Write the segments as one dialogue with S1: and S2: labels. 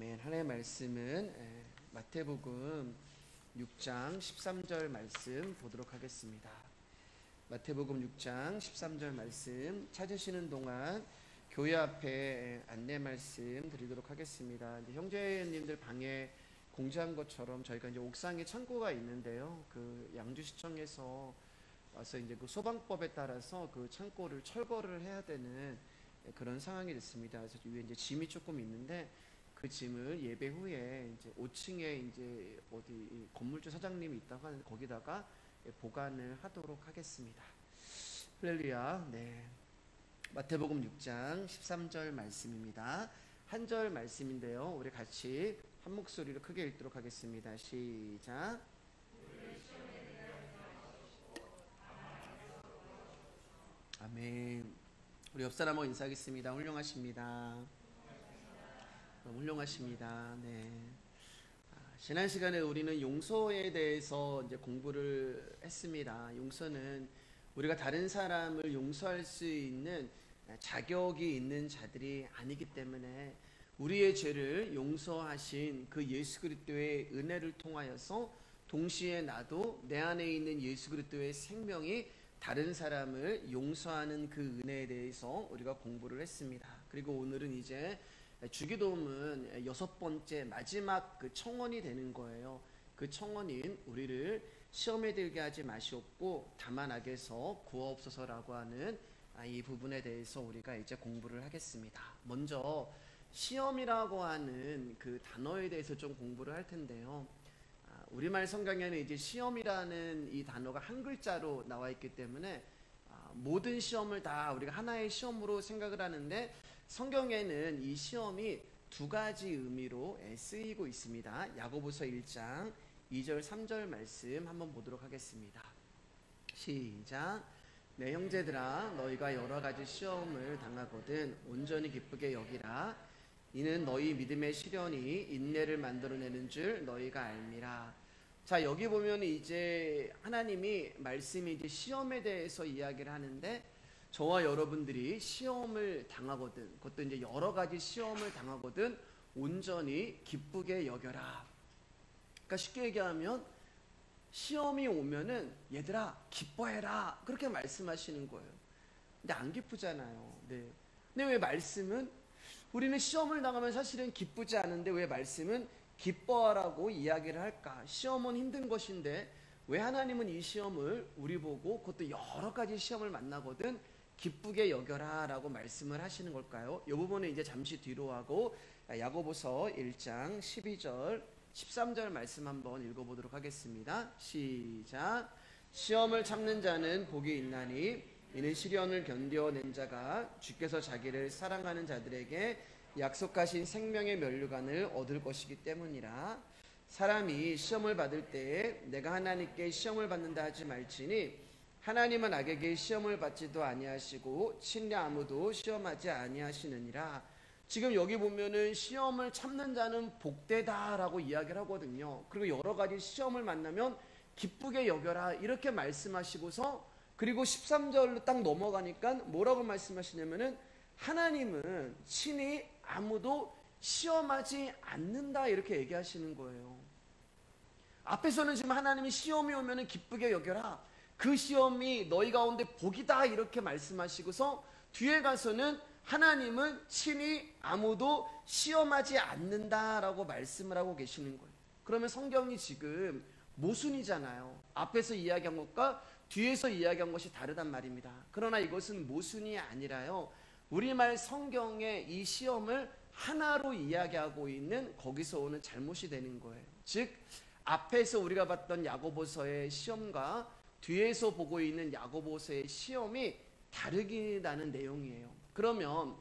S1: 아멘. 하나님의 말씀은 마태복음 6장 13절 말씀 보도록 하겠습니다. 마태복음 6장 13절 말씀 찾으시는 동안 교회 앞에 안내 말씀 드리도록 하겠습니다. 이제 형제님들 방에 공지한 것처럼 저희가 이제 옥상에 창고가 있는데요. 그 양주시청에서 와서 이제 그 소방법에 따라서 그 창고를 철거를 해야 되는 그런 상황이 됐습니다. 그래서 위에 이제 짐이 조금 있는데 그 짐을 예배 후에 이제 5층에 이제 어디 건물주 사장님이 있다고 하는데 거기다가 보관을 하도록 하겠습니다. 할렐루야. 네. 마태복음 6장 13절 말씀입니다. 한 절 말씀인데요. 우리 같이 한 목소리로 크게 읽도록 하겠습니다. 시작. 아멘. 우리 옆 사람하고 인사하겠습니다. 훌륭하십니다. 훌륭하십니다. 네. 지난 시간에 우리는 용서에 대해서 이제 공부를 했습니다. 용서는 우리가 다른 사람을 용서할 수 있는 자격이 있는 자들이 아니기 때문에 우리의 죄를 용서하신 그 예수 그리스도의 은혜를 통하여서 동시에 나도 내 안에 있는 예수 그리스도의 생명이 다른 사람을 용서하는 그 은혜에 대해서 우리가 공부를 했습니다. 그리고 오늘은 이제 주기도문은 6번째 마지막 그 청원이 되는 거예요. 그 청원인 우리를 시험에 들게 하지 마시옵고 다만 악에서 구하옵소서라고 하는 이 부분에 대해서 우리가 이제 공부를 하겠습니다. 먼저 시험이라고 하는 그 단어에 대해서 좀 공부를 할 텐데요. 우리말 성경에는 이제 시험이라는 이 단어가 한 글자로 나와 있기 때문에 모든 시험을 다 우리가 하나의 시험으로 생각을 하는데 성경에는 이 시험이 두 가지 의미로 쓰이고 있습니다. 야고보서 1장 2절 3절 말씀 한번 보도록 하겠습니다. 시작. 내 형제들아 너희가 여러 가지 시험을 당하거든 온전히 기쁘게 여기라. 이는 너희 믿음의 시련이 인내를 만들어내는 줄 너희가 알미라. 자, 여기 보면 이제 하나님이 말씀이 이제 시험에 대해서 이야기를 하는데 저와 여러분들이 시험을 당하거든, 그것도 이제 여러 가지 시험을 당하거든 온전히 기쁘게 여겨라. 그러니까 쉽게 얘기하면 시험이 오면은 얘들아 기뻐해라 그렇게 말씀하시는 거예요. 근데 안 기쁘잖아요. 네. 근데 왜 말씀은 우리는 시험을 당하면 사실은 기쁘지 않은데 왜 말씀은 기뻐하라고 이야기를 할까? 시험은 힘든 것인데 왜 하나님은 이 시험을 우리 보고 그것도 여러 가지 시험을 만나거든 기쁘게 여겨라 라고 말씀을 하시는 걸까요? 이 부분은 이제 잠시 뒤로 하고 야고보서 1장 12절 13절 말씀 한번 읽어보도록 하겠습니다. 시작. 시험을 참는 자는 복이 있나니 이는 시련을 견뎌낸 자가 주께서 자기를 사랑하는 자들에게 약속하신 생명의 면류관을 얻을 것이기 때문이라. 사람이 시험을 받을 때에 내가 하나님께 시험을 받는다 하지 말지니 하나님은 악에게 시험을 받지도 아니하시고 친히 아무도 시험하지 아니하시느니라. 지금 여기 보면은 시험을 참는 자는 복되다라고 이야기를 하거든요. 그리고 여러 가지 시험을 만나면 기쁘게 여겨라 이렇게 말씀하시고서 그리고 13절로 딱 넘어가니까 뭐라고 말씀하시냐면은 하나님은 친히 아무도 시험하지 않는다 이렇게 얘기하시는 거예요. 앞에서는 지금 하나님이 시험이 오면은 기쁘게 여겨라. 그 시험이 너희 가운데 복이다 이렇게 말씀하시고서 뒤에 가서는 하나님은 친히 아무도 시험하지 않는다라고 말씀을 하고 계시는 거예요. 그러면 성경이 지금 모순이잖아요. 앞에서 이야기한 것과 뒤에서 이야기한 것이 다르단 말입니다. 그러나 이것은 모순이 아니라요. 우리말 성경의 이 시험을 하나로 이야기하고 있는 거기서 오는 잘못이 되는 거예요. 즉 앞에서 우리가 봤던 야고보서의 시험과 뒤에서 보고 있는 야고보서의 시험이 다르다는 내용이에요. 그러면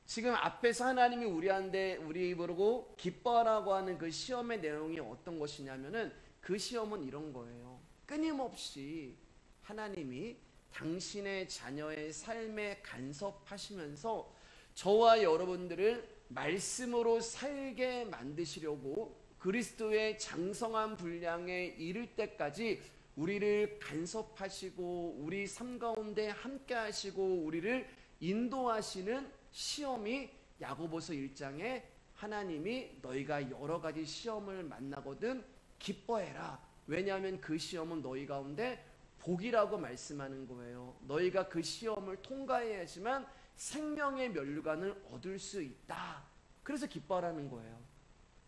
S1: 지금 앞에서 하나님이 우리 보고 기뻐하라고 하는 그 시험의 내용이 어떤 것이냐면은 그 시험은 이런 거예요. 끊임없이 하나님이 당신의 자녀의 삶에 간섭하시면서 저와 여러분들을 말씀으로 살게 만드시려고 그리스도의 장성한 분량에 이를 때까지 우리를 간섭하시고 우리 삶 가운데 함께 하시고 우리를 인도하시는 시험이 야고보서 1장에 하나님이 너희가 여러 가지 시험을 만나거든 기뻐해라. 왜냐하면 그 시험은 너희 가운데 복이라고 말씀하는 거예요. 너희가 그 시험을 통과해야지만 생명의 면류관을 얻을 수 있다. 그래서 기뻐하라는 거예요.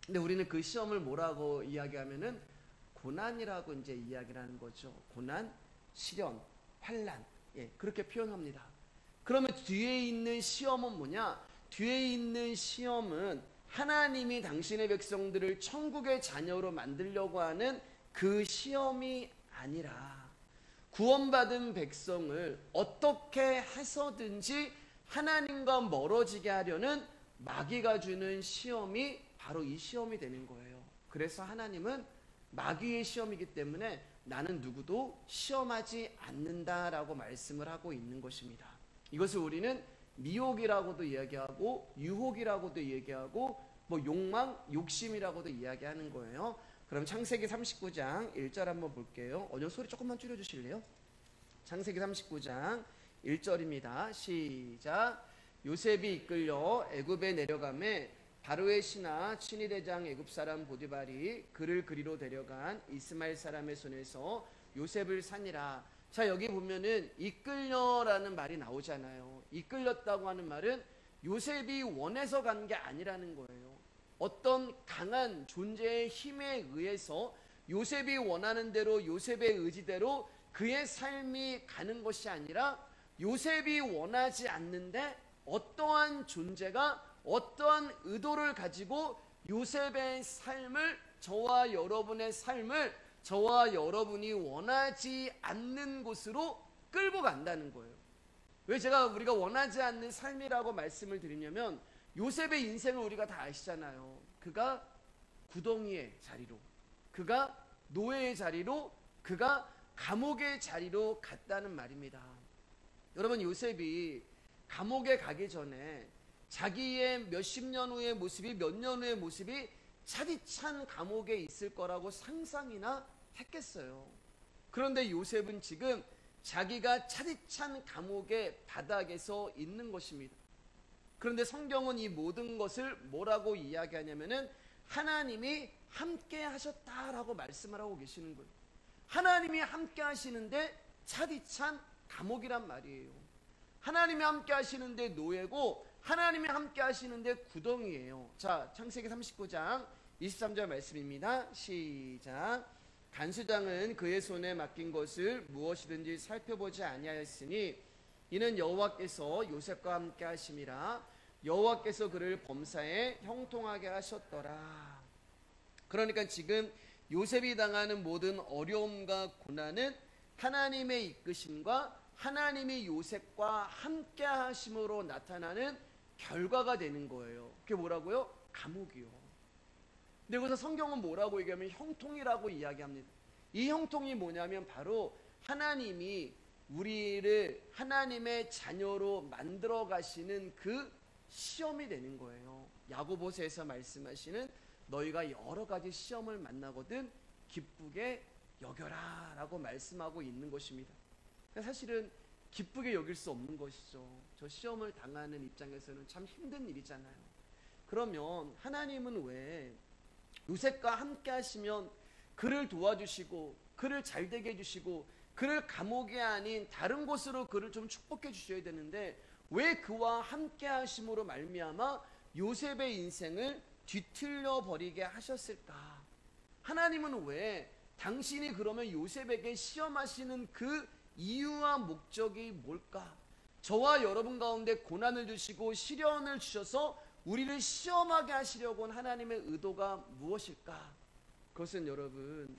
S1: 근데 우리는 그 시험을 뭐라고 이야기하면은 고난이라고 이제 이야기를 하는 거죠. 고난, 시련, 환난, 그렇게 표현합니다. 그러면 뒤에 있는 시험은 뭐냐? 뒤에 있는 시험은 하나님이 당신의 백성들을 천국의 자녀로 만들려고 하는 그 시험이 아니라 구원받은 백성을 어떻게 해서든지 하나님과 멀어지게 하려는 마귀가 주는 시험이 바로 이 시험이 되는 거예요. 그래서 하나님은 마귀의 시험이기 때문에 나는 누구도 시험하지 않는다라고 말씀을 하고 있는 것입니다. 이것을 우리는 미혹이라고도 이야기하고 유혹이라고도 얘기하고 욕망, 욕심이라고도 이야기하는 거예요. 그럼 창세기 39장 1절 한번 볼게요. 소리 조금만 줄여주실래요? 창세기 39장 1절입니다. 시작. 요셉이 이끌려 애굽에 내려가매 바로의 신하 친위대장 애굽 사람 보디발이 그를 그리로 데려간 이스마엘 사람의 손에서 요셉을 산이라. 자, 여기 보면은 이끌려라는 말이 나오잖아요. 이끌렸다고 하는 말은 요셉이 원해서 간 게 아니라는 거예요. 어떤 강한 존재의 힘에 의해서 요셉이 원하는 대로 요셉의 의지대로 그의 삶이 가는 것이 아니라 요셉이 원하지 않는데 어떠한 존재가 어떠한 의도를 가지고 요셉의 삶을, 저와 여러분의 삶을 저와 여러분이 원하지 않는 곳으로 끌고 간다는 거예요. 왜 우리가 원하지 않는 삶이라고 말씀을 드리냐면 요셉의 인생을 우리가 다 아시잖아요. 그가 구덩이의 자리로, 그가 노예의 자리로, 그가 감옥의 자리로 갔다는 말입니다. 여러분, 요셉이 감옥에 가기 전에 자기의 몇십 년 후의 모습이, 몇 년 후의 모습이 차디찬 감옥에 있을 거라고 상상이나 했겠어요. 그런데 요셉은 지금 자기가 차디찬 감옥의 바닥에서 있는 것입니다. 그런데 성경은 이 모든 것을 뭐라고 이야기하냐면은 하나님이 함께 하셨다라고 말씀을 하고 계시는 거예요. 하나님이 함께 하시는데 차디찬 감옥이란 말이에요. 하나님이 함께 하시는데 노예고 하나님이 함께 하시는데 구덩이에요. 자, 창세기 39장 23절 말씀입니다. 시작. 간수장은 그의 손에 맡긴 것을 무엇이든지 살펴보지 아니하였으니 이는 여호와께서 요셉과 함께 하심이라. 여호와께서 그를 범사에 형통하게 하셨더라. 그러니까 지금 요셉이 당하는 모든 어려움과 고난은 하나님의 이끄심과 하나님이 요셉과 함께 하심으로 나타나는 결과가 되는 거예요. 그게 뭐라고요? 감옥이요. 근데 여기서 성경은 뭐라고 얘기하면 형통이라고 이야기합니다. 이 형통이 뭐냐면 바로 하나님이 우리를 하나님의 자녀로 만들어 가시는 그 시험이 되는 거예요. 야고보서에서 말씀하시는 너희가 여러 가지 시험을 만나거든 기쁘게 여겨라 라고 말씀하고 있는 것입니다. 사실은 기쁘게 여길 수 없는 것이죠. 저 시험을 당하는 입장에서는 참 힘든 일이잖아요. 그러면 하나님은 왜 요셉과 함께 하시면 그를 도와주시고 그를 잘되게 해주시고 그를 감옥이 아닌 다른 곳으로 그를 좀 축복해 주셔야 되는데 왜 그와 함께 하심으로 말미암아 요셉의 인생을 뒤틀려 버리게 하셨을까? 하나님은 왜 당신이 그러면 요셉에게 시험하시는 그 이유와 목적이 뭘까? 저와 여러분 가운데 고난을 주시고 시련을 주셔서 우리를 시험하게 하시려고 한 하나님의 의도가 무엇일까? 그것은 여러분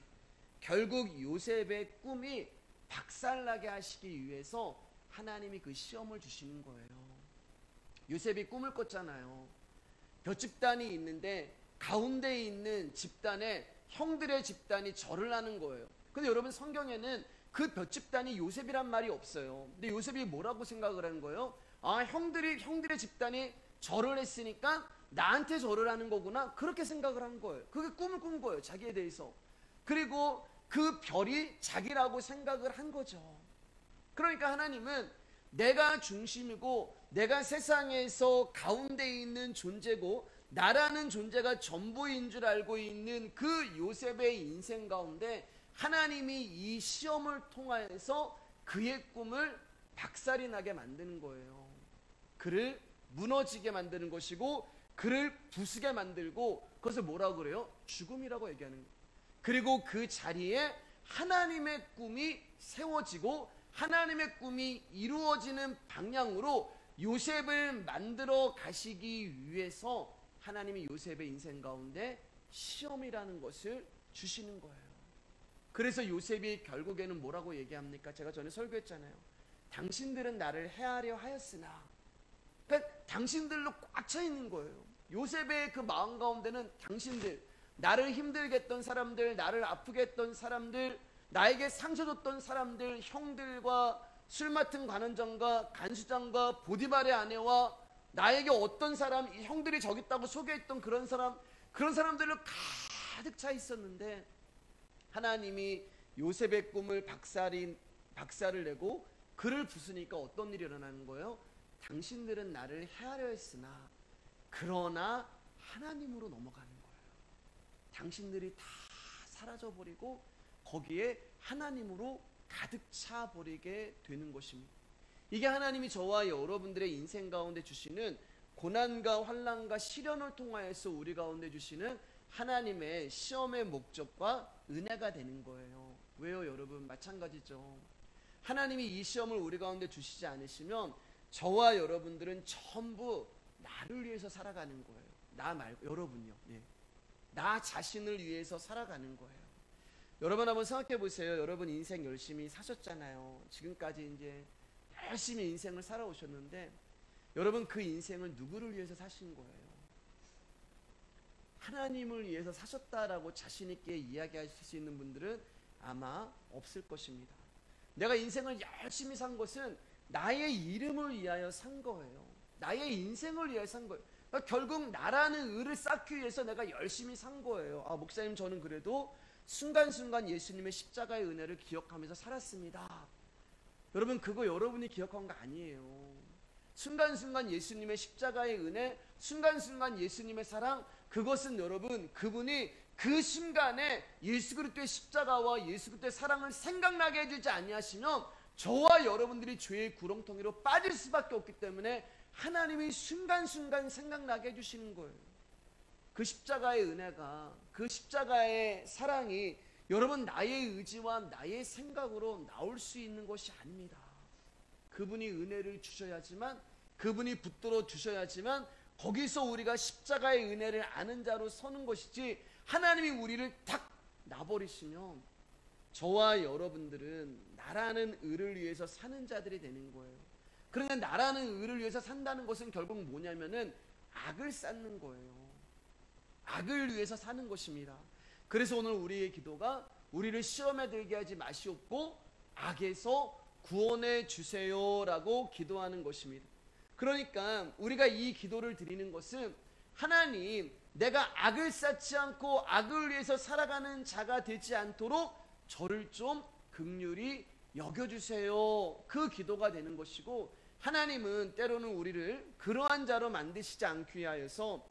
S1: 결국 요셉의 꿈이 박살나게 하시기 위해서 하나님이 그 시험을 주시는 거예요. 요셉이 꿈을 꿨잖아요. 몇 집단이 있는데 가운데에 있는 집단에 형들의 집단이 절을 하는 거예요. 근데 여러분 성경에는 그 몇 집단이 요셉이란 말이 없어요. 근데 요셉이 뭐라고 생각을 하는 거예요? 아, 형들의 집단이 절을 했으니까 나한테 절을 하는 거구나. 그렇게 생각을 한 거예요. 그게 꿈을 꾼 거예요. 자기에 대해서. 그리고 그 별이 자기라고 생각을 한 거죠. 그러니까 하나님은 내가 중심이고 내가 세상에서 가운데 있는 존재고 나라는 존재가 전부인 줄 알고 있는 그 요셉의 인생 가운데 하나님이 이 시험을 통하여서 그의 꿈을 박살이 나게 만드는 거예요. 그를 무너지게 만드는 것이고 그를 부수게 만들고 그것을 뭐라고 그래요? 죽음이라고 얘기하는 거예요. 그리고 그 자리에 하나님의 꿈이 세워지고 하나님의 꿈이 이루어지는 방향으로 요셉을 만들어 가시기 위해서 하나님이 요셉의 인생 가운데 시험이라는 것을 주시는 거예요. 그래서 요셉이 결국에는 뭐라고 얘기합니까? 제가 전에 설교했잖아요. 당신들은 나를 해하려 하였으나, 그러니까 당신들로 꽉 차 있는 거예요. 요셉의 그 마음 가운데는 당신들, 나를 힘들게 했던 사람들, 나를 아프게 했던 사람들, 나에게 상처 줬던 사람들, 형들과 술 맡은 관원장과 간수장과 보디발의 아내와 나에게 어떤 사람, 형들이 저기 있다고 소개했던 그런 사람들로 가득 차 있었는데 하나님이 요셉의 꿈을 박살을 내고 그를 부수니까 어떤 일이 일어나는 거예요? 당신들은 나를 해하려 했으나 그러나 하나님으로 넘어가는 거예요. 당신들이 다 사라져버리고 거기에 하나님으로 가득 차버리게 되는 것입니다. 이게 하나님이 저와 여러분들의 인생 가운데 주시는 고난과 환난과 시련을 통하여서 우리 가운데 주시는 하나님의 시험의 목적과 은혜가 되는 거예요. 왜요, 여러분? 마찬가지죠. 하나님이 이 시험을 우리 가운데 주시지 않으시면 저와 여러분들은 전부 나를 위해서 살아가는 거예요. 나 말고 여러분요. 네. 나 자신을 위해서 살아가는 거예요. 여러분 한번 생각해 보세요. 여러분 인생 열심히 사셨잖아요. 지금까지 이제 열심히 인생을 살아오셨는데 여러분 그 인생을 누구를 위해서 사신 거예요? 하나님을 위해서 사셨다라고 자신 있게 이야기하실 수 있는 분들은 아마 없을 것입니다. 내가 인생을 열심히 산 것은 나의 이름을 위하여 산 거예요. 나의 인생을 위하여 산 거예요. 그러니까 결국 나라는 의를 쌓기 위해서 내가 열심히 산 거예요. 아, 목사님 저는 그래도 순간순간 예수님의 십자가의 은혜를 기억하면서 살았습니다. 여러분 그거 여러분이 기억한 거 아니에요. 순간순간 예수님의 십자가의 은혜, 순간순간 예수님의 사랑, 그것은 여러분 그분이 그 순간에 예수 그리스도의 십자가와 예수 그리스도의 사랑을 생각나게 해주지 아니하시면 저와 여러분들이 죄의 구렁텅이로 빠질 수밖에 없기 때문에 하나님이 순간순간 생각나게 해주시는 거예요. 그 십자가의 은혜가, 그 십자가의 사랑이 여러분 나의 의지와 나의 생각으로 나올 수 있는 것이 아닙니다. 그분이 은혜를 주셔야지만, 그분이 붙들어 주셔야지만 거기서 우리가 십자가의 은혜를 아는 자로 서는 것이지, 하나님이 우리를 탁 놔버리시면 저와 여러분들은 나라는 의를 위해서 사는 자들이 되는 거예요. 그러나 나라는 의를 위해서 산다는 것은 결국 뭐냐면은 악을 쌓는 거예요. 악을 위해서 사는 것입니다. 그래서 오늘 우리의 기도가 우리를 시험에 들게 하지 마시옵고 악에서 구원해 주세요라고 기도하는 것입니다. 그러니까 우리가 이 기도를 드리는 것은 하나님, 내가 악을 쌓지 않고 악을 위해서 살아가는 자가 되지 않도록 저를 좀 긍휼히 여겨주세요. 그 기도가 되는 것이고, 하나님은 때로는 우리를 그러한 자로 만드시지 않기 위하여서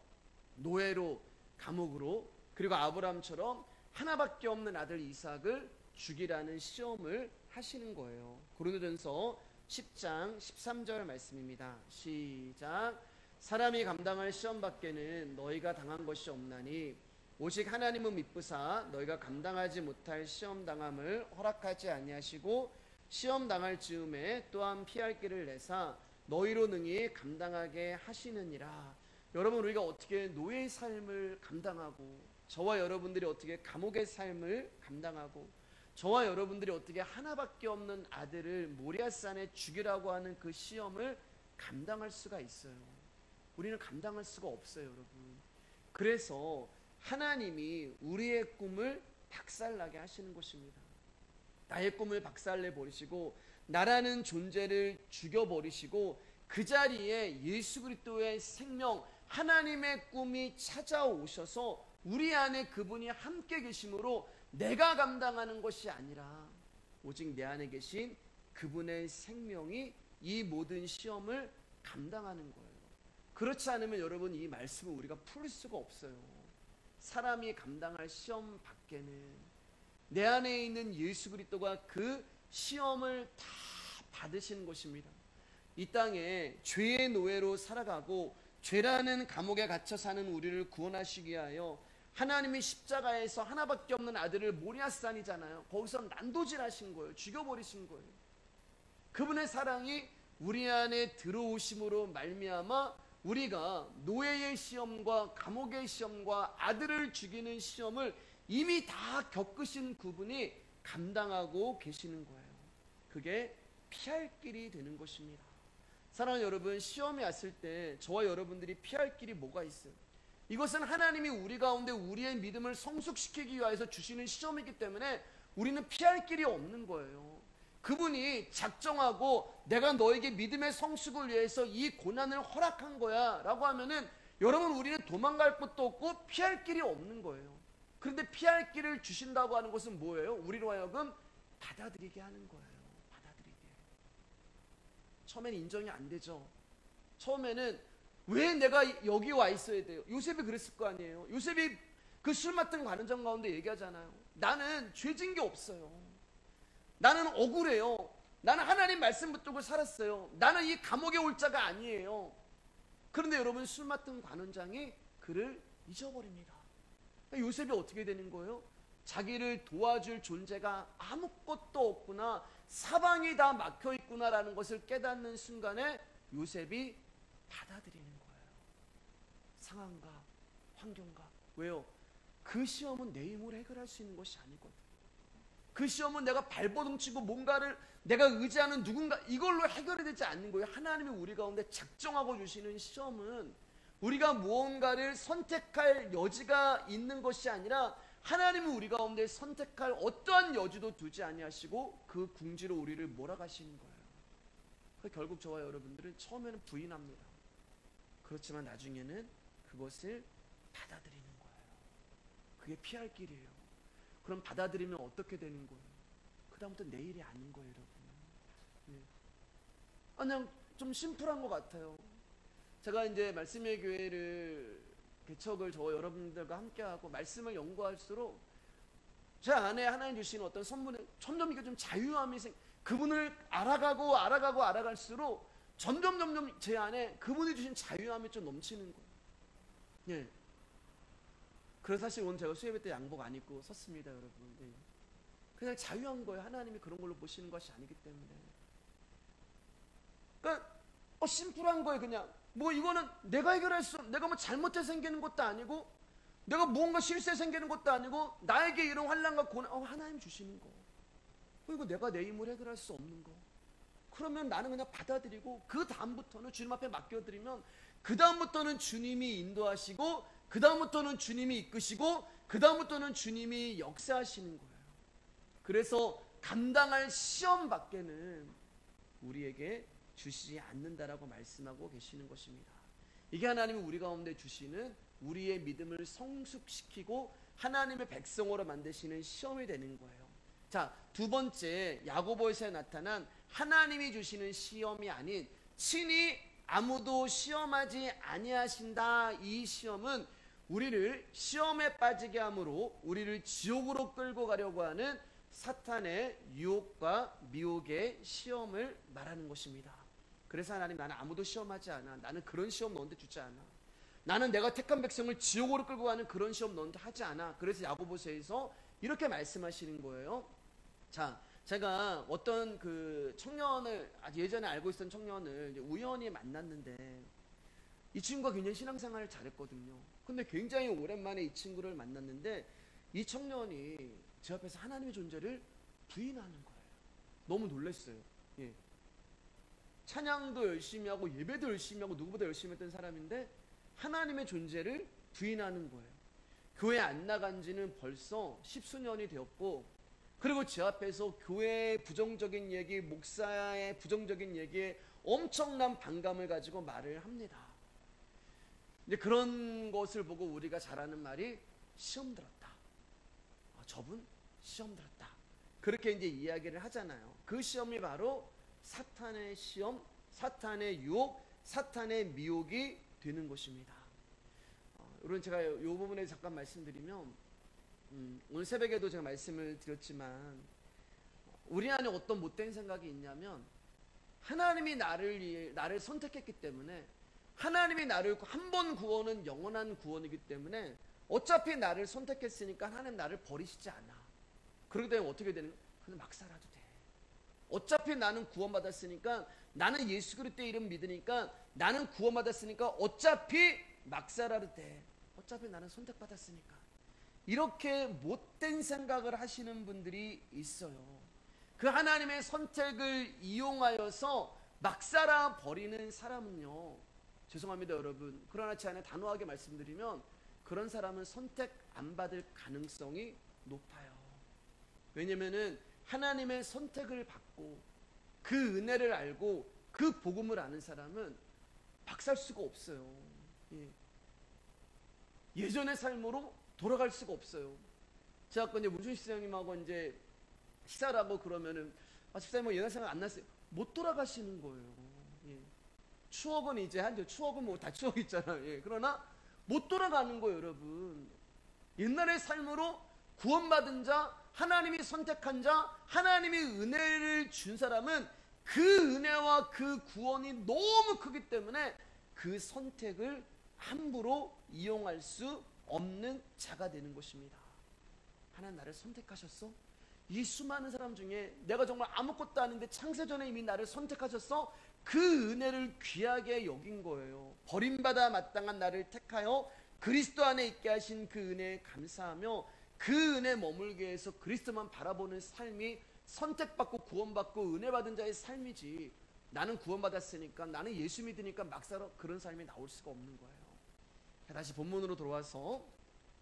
S1: 노예로, 감옥으로, 그리고 아브라함처럼 하나밖에 없는 아들 이삭을 죽이라는 시험을 하시는 거예요. 고린도전서 10장 13절 말씀입니다. 시작. 사람이 감당할 시험 밖에는 너희가 당한 것이 없나니 오직 하나님은 미쁘사 너희가 감당하지 못할 시험 당함을 허락하지 아니하시고 시험 당할 즈음에 또한 피할 길을 내사 너희로 능히 감당하게 하시느니라. 여러분 우리가 어떻게 노예의 삶을 감당하고, 저와 여러분들이 어떻게 감옥의 삶을 감당하고, 저와 여러분들이 어떻게 하나밖에 없는 아들을 모리아산에 죽이라고 하는 그 시험을 감당할 수가 있어요. 우리는 감당할 수가 없어요, 여러분. 그래서 하나님이 우리의 꿈을 박살나게 하시는 것입니다. 나의 꿈을 박살내 버리시고 나라는 존재를 죽여버리시고 그 자리에 예수 그리스도의 생명, 하나님의 꿈이 찾아오셔서 우리 안에 그분이 함께 계심으로 내가 감당하는 것이 아니라 오직 내 안에 계신 그분의 생명이 이 모든 시험을 감당하는 거예요. 그렇지 않으면 여러분 이 말씀을 우리가 풀 수가 없어요. 사람이 감당할 시험 밖에는 내 안에 있는 예수 그리스도가 그 시험을 다 받으시는 것입니다. 이 땅에 죄의 노예로 살아가고 죄라는 감옥에 갇혀 사는 우리를 구원하시기 위하여 하나님이 십자가에서 하나밖에 없는 아들을 모리아산이잖아요. 거기서 난도질하신 거예요. 죽여버리신 거예요. 그분의 사랑이 우리 안에 들어오심으로 말미암아 우리가 노예의 시험과 감옥의 시험과 아들을 죽이는 시험을 이미 다 겪으신 그분이 감당하고 계시는 거예요. 그게 피할 길이 되는 것입니다. 사랑하는 여러분, 시험이 왔을 때 저와 여러분들이 피할 길이 뭐가 있어요? 이것은 하나님이 우리 가운데 우리의 믿음을 성숙시키기 위해서 주시는 시험이기 때문에 우리는 피할 길이 없는 거예요. 그분이 작정하고 내가 너에게 믿음의 성숙을 위해서 이 고난을 허락한 거야 라고 하면은 여러분 우리는 도망갈 곳도 없고 피할 길이 없는 거예요. 그런데 피할 길을 주신다고 하는 것은 뭐예요? 우리로 하여금 받아들이게 하는 거예요. 받아들이게. 처음에는 인정이 안 되죠. 처음에는 왜 내가 여기 와 있어야 돼요? 요셉이 그랬을 거 아니에요. 요셉이 그 술 맡은 관원장 가운데 얘기하잖아요. 나는 죄진 게 없어요. 나는 억울해요. 나는 하나님 말씀 붙들고 살았어요. 나는 이 감옥에 올 자가 아니에요. 그런데 여러분 술 맡은 관원장이 그를 잊어버립니다. 요셉이 어떻게 되는 거예요? 자기를 도와줄 존재가 아무것도 없구나, 사방이 다 막혀 있구나라는 것을 깨닫는 순간에 요셉이 받아들이는 거예요. 상황과 환경과. 왜요? 그 시험은 내 힘으로 해결할 수 있는 것이 아니거든. 그 시험은 내가 발버둥치고 뭔가를 내가 의지하는 누군가 이걸로 해결이 되지 않는 거예요. 하나님이 우리 가운데 작정하고 주시는 시험은 우리가 무언가를 선택할 여지가 있는 것이 아니라 하나님은 우리 가운데 선택할 어떠한 여지도 두지 아니하시고 그 궁지로 우리를 몰아가시는 거예요. 결국 저와 여러분들은 처음에는 부인합니다. 그렇지만 나중에는 그것을 받아들이는 거예요. 그게 피할 길이에요. 그럼 받아들이면 어떻게 되는 거예요? 그 다음부터 내 일이 아닌 거예요, 여러분. 네. 그냥 좀 심플한 것 같아요. 제가 이제 말씀의 교회를 개척을 저와 여러분들과 함께하고 말씀을 연구할수록 제 안에 하나님 주시는 어떤 선물에 점점 이게 좀 자유함이 그분을 알아갈수록 점점 제 안에 그분이 주신 자유함이 좀 넘치는 거예요. 예. 그래서 사실 오늘 제가 수예배 때 양복 안 입고 섰습니다, 여러분. 예. 그냥 자유한 거예요. 하나님이 그런 걸로 보시는 것이 아니기 때문에. 그러니까 심플한 거예요. 그냥 뭐 이거는 내가 해결할 수, 내가 뭐 잘못해 생기는 것도 아니고, 내가 무언가 실수해 생기는 것도 아니고, 나에게 이런 환난과 고난 하나님 주시는 거. 그리고 내가 내 힘으로 해결할 수 없는 거. 그러면 나는 그냥 받아들이고 그 다음부터는 주님 앞에 맡겨드리면 그 다음부터는 주님이 인도하시고 그 다음부터는 주님이 이끄시고 그 다음부터는 주님이 역사하시는 거예요. 그래서 감당할 시험 밖에는 우리에게 주시지 않는다라고 말씀하고 계시는 것입니다. 이게 하나님이 우리 가운데 주시는 우리의 믿음을 성숙시키고 하나님의 백성으로 만드시는 시험이 되는 거예요. 자, 두 번째, 야고보에서 나타난 하나님이 주시는 시험이 아닌 친히 아무도 시험하지 아니하신다. 이 시험은 우리를 시험에 빠지게 함으로 우리를 지옥으로 끌고 가려고 하는 사탄의 유혹과 미혹의 시험을 말하는 것입니다. 그래서 하나님, 나는 아무도 시험하지 않아. 나는 그런 시험 너한테 주지 않아. 나는 내가 택한 백성을 지옥으로 끌고 가는 그런 시험 너한테 하지 않아. 그래서 야고보서에서 이렇게 말씀하시는 거예요. 자, 제가 어떤 그 청년을 예전에 알고 있었던 청년을 이제 우연히 만났는데 이 친구가 굉장히 신앙생활을 잘했거든요. 근데 굉장히 오랜만에 이 친구를 만났는데 이 청년이 제 앞에서 하나님의 존재를 부인하는 거예요. 너무 놀랐어요. 예. 찬양도 열심히 하고 예배도 열심히 하고 누구보다 열심히 했던 사람인데 하나님의 존재를 부인하는 거예요. 교회 안 나간 지는 벌써 10수년이 되었고, 그리고 제 앞에서 교회의 부정적인 얘기, 목사의 부정적인 얘기에 엄청난 반감을 가지고 말을 합니다. 이제 그런 것을 보고 우리가 잘하는 말이 시험 들었다. 저분 시험 들었다. 그렇게 이제 이야기를 하잖아요. 그 시험이 바로 사탄의 시험, 사탄의 유혹, 사탄의 미혹이 되는 것입니다. 여러분, 제가 이 부분에 잠깐 말씀드리면, 오늘 새벽에도 제가 말씀을 드렸지만, 우리 안에 어떤 못된 생각이 있냐면, 하나님이 나를 선택했기 때문에, 하나님이 나를 한 번 구원은 영원한 구원이기 때문에 어차피 나를 선택했으니까 하나님 나를 버리시지 않아. 그렇게 되면 어떻게 되는 거야? 그냥 막 살아도 돼. 어차피 나는 구원받았으니까, 나는 예수 그리스도의 이름 믿으니까, 나는 구원받았으니까 어차피 막 살아도 돼. 어차피 나는 선택받았으니까. 이렇게 못된 생각을 하시는 분들이 있어요. 그 하나님의 선택을 이용하여서 막 살아 버리는 사람은요, 죄송합니다 여러분, 그러나 제 안에 단호하게 말씀드리면 그런 사람은 선택 안 받을 가능성이 높아요. 왜냐면은 하나님의 선택을 받고 그 은혜를 알고 그 복음을 아는 사람은 막 살 수가 없어요. 예전의 삶으로 돌아갈 수가 없어요. 제가 아까 이제 문순 시장님하고 이제 식사를 하고 그러면은, 집사님 뭐 옛날 생각 안 났어요. 못 돌아가시는 거예요. 추억은 이제 추억은 뭐 다 추억 있잖아요. 그러나 못 돌아가는 거예요, 여러분. 옛날의 삶으로 구원받은 자, 하나님이 선택한 자, 하나님이 은혜를 준 사람은 그 은혜와 그 구원이 너무 크기 때문에 그 선택을 함부로 이용할 수 없는 자가 되는 것입니다. 하나님 나를 선택하셨어? 이 수많은 사람 중에 내가 정말 아무것도 아닌데 창세전에 이미 나를 선택하셨어? 그 은혜를 귀하게 여긴 거예요. 버림받아 마땅한 나를 택하여 그리스도 안에 있게 하신 그 은혜에 감사하며 그 은혜에 머물게 해서 그리스도만 바라보는 삶이 선택받고 구원받고 은혜 받은 자의 삶이지, 나는 구원받았으니까, 나는 예수 믿으니까 막 살아, 그런 삶이 나올 수가 없는 거예요. 다시 본문으로 돌아와서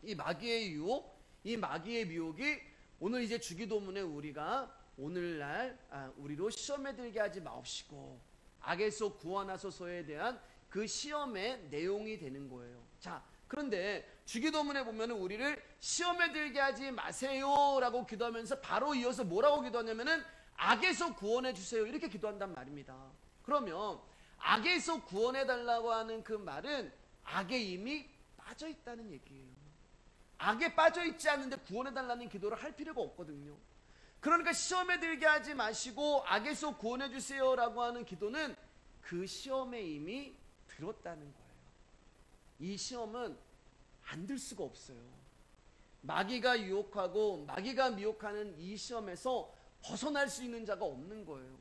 S1: 이 마귀의 유혹, 이 마귀의 미혹이 오늘 이제 주기도문에 우리가 오늘날 우리로 시험에 들게 하지 마옵시고 악에서 구원하소서에 대한 그 시험의 내용이 되는 거예요. 자, 그런데 주기도문에 보면은 우리를 시험에 들게 하지 마세요라고 기도하면서 바로 이어서 뭐라고 기도하냐면은 악에서 구원해 주세요, 이렇게 기도한단 말입니다. 그러면 악에서 구원해 달라고 하는 그 말은 악에 이미 빠져 있다는 얘기예요. 악에 빠져 있지 않는데 구원해 달라는 기도를 할 필요가 없거든요. 그러니까 시험에 들게 하지 마시고 악에서 구원해 주세요라고 하는 기도는 그 시험에 이미 들었다는 거예요. 이 시험은 안 들 수가 없어요. 마귀가 유혹하고 마귀가 미혹하는 이 시험에서 벗어날 수 있는 자가 없는 거예요.